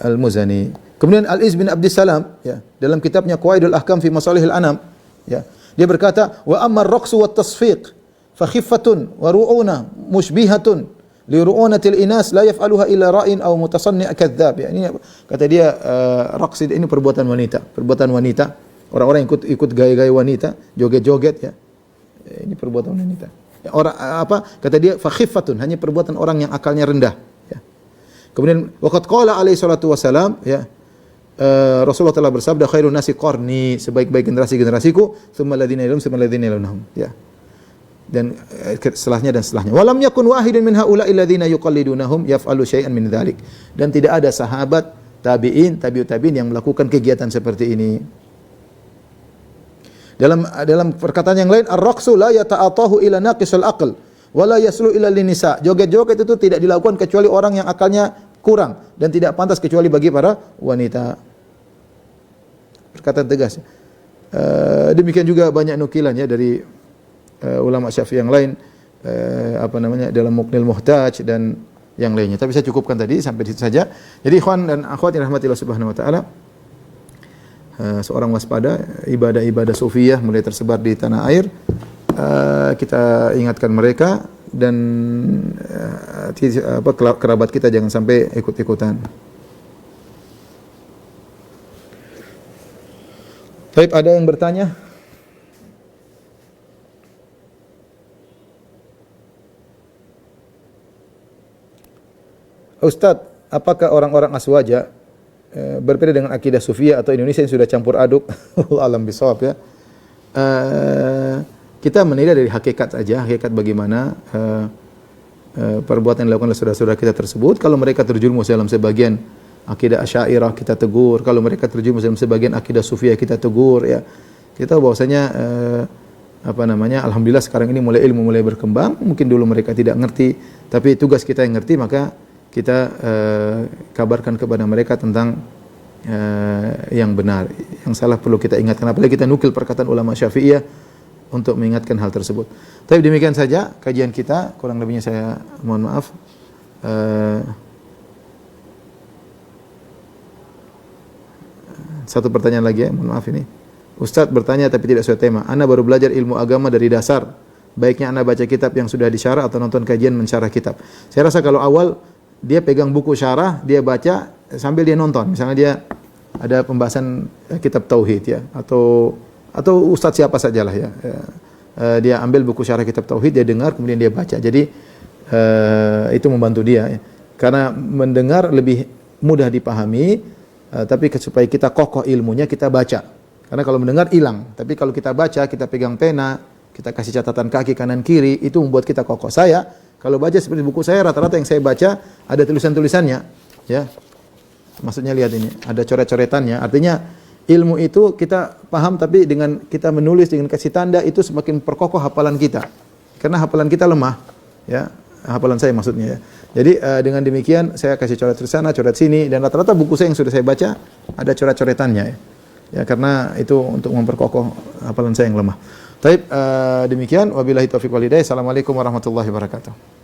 Al-Muzani. Kemudian Al-Izz bin Abdissalam, ya, dalam kitabnya Qawaidul Ahkam fi Masalihil Anam, ya, dia berkata, wa amma ar-raqsu wat tasfiq fa khiffatun wa ru'una mushbihatun li ru'unatil inas la yaf'aluha illa ra'in aw mutasanni' kadzdzab. Ya, ini kata dia, raqs ini perbuatan wanita, orang-orang yang ikut gaya-gaya wanita, joget-joget, ya. Ini perbuatan wanita. Ya, kata dia fa khiffatun, hanya perbuatan orang yang akalnya rendah, ya. Kemudian waqad qala alaihi salatu wasalam, ya, Rasulullah telah bersabda, khairun nasi qarni, sebaik-baik generasiku, tsumma alladziina yalunhum, ya. Dan setelahnya. Walam yakun wahidun min haula'i alladziina yuqallidunahum yaf'alu syai'an min dzalik. Dan tidak ada sahabat, tabi'in, tabi'ut tabi'in yang melakukan kegiatan seperti ini. Dalam perkataan yang lain, ar-raqsu la yata'atahu ila naqisul aql wa la yaslu ila linisa. Joget-joget itu tidak dilakukan kecuali orang yang akalnya kurang dan tidak pantas kecuali bagi para wanita. Perkataan tegas. Demikian juga banyak nukilannya dari ulama Syafi'i yang lain, dalam Muqnil Muhtaj dan yang lainnya. Tapi saya cukupkan tadi sampai di situ saja. Jadi ikhwan dan akhwat yang rahmatillah subhanahu wa taala, seorang waspada, ibadah-ibadah sufiyah mulai tersebar di tanah air. Kita ingatkan mereka dan kerabat kita jangan sampai ikut-ikutan. Baik, ada yang bertanya? Ustadz, apakah orang-orang Aswaja berbeda dengan akidah Sufiyah atau Indonesia yang sudah campur aduk? Alam bisawab, ya. Kita menilai dari hakikat saja, hakikat bagaimana perbuatan yang dilakukan oleh saudara-saudara kita tersebut. Kalau mereka terjerumus dalam sebagian akidah Asy'ariyah, kita tegur. Kalau mereka terjerumus dalam sebagian akidah Sufiyah, kita tegur, ya. Kita tahu bahwasanya alhamdulillah sekarang ini ilmu mulai berkembang. Mungkin dulu mereka tidak ngerti, tapi tugas kita yang ngerti, maka kita kabarkan kepada mereka tentang yang benar. Yang salah perlu kita ingatkan. Apalagi kita nukil perkataan ulama Syafi'iyah untuk mengingatkan hal tersebut. Tapi demikian saja kajian kita. Kurang lebihnya saya mohon maaf. Satu pertanyaan lagi, ya, mohon maaf ini. Ustadz bertanya tapi tidak sesuai tema. Ana baru belajar ilmu agama dari dasar. Baiknya ana baca kitab yang sudah disyarah atau nonton kajian mensyarah kitab. Saya rasa kalau awal dia pegang buku syarah, dia baca sambil dia nonton. Misalnya dia ada pembahasan kitab tauhid, ya, atau ustadz siapa sajalah, ya. Dia ambil buku syarah kitab tauhid, dia dengar, kemudian dia baca. Jadi itu membantu dia, ya. Karena mendengar lebih mudah dipahami, tapi supaya kita kokoh ilmunya kita baca. Karena kalau mendengar hilang, tapi kalau kita baca, kita pegang pena, kita kasih catatan kaki kanan kiri, itu membuat kita kokoh. Saya kalau baca seperti buku saya, rata-rata yang saya baca ada tulisan-tulisannya, ya. Maksudnya lihat ini, ada coret-coretannya. Artinya ilmu itu kita paham, tapi dengan kita menulis dengan kasih tanda itu semakin perkokoh hafalan kita. Karena hafalan kita lemah, ya. hafalan saya maksudnya ya. Jadi dengan demikian saya kasih coret di sana, coret sini, dan rata-rata buku saya yang sudah saya baca ada coret-coretannya ya. Ya karena itu untuk memperkokoh hafalan saya yang lemah. Baik, demikian wabillahi taufiq wal hidayah. Assalamualaikum warahmatullahi wabarakatuh.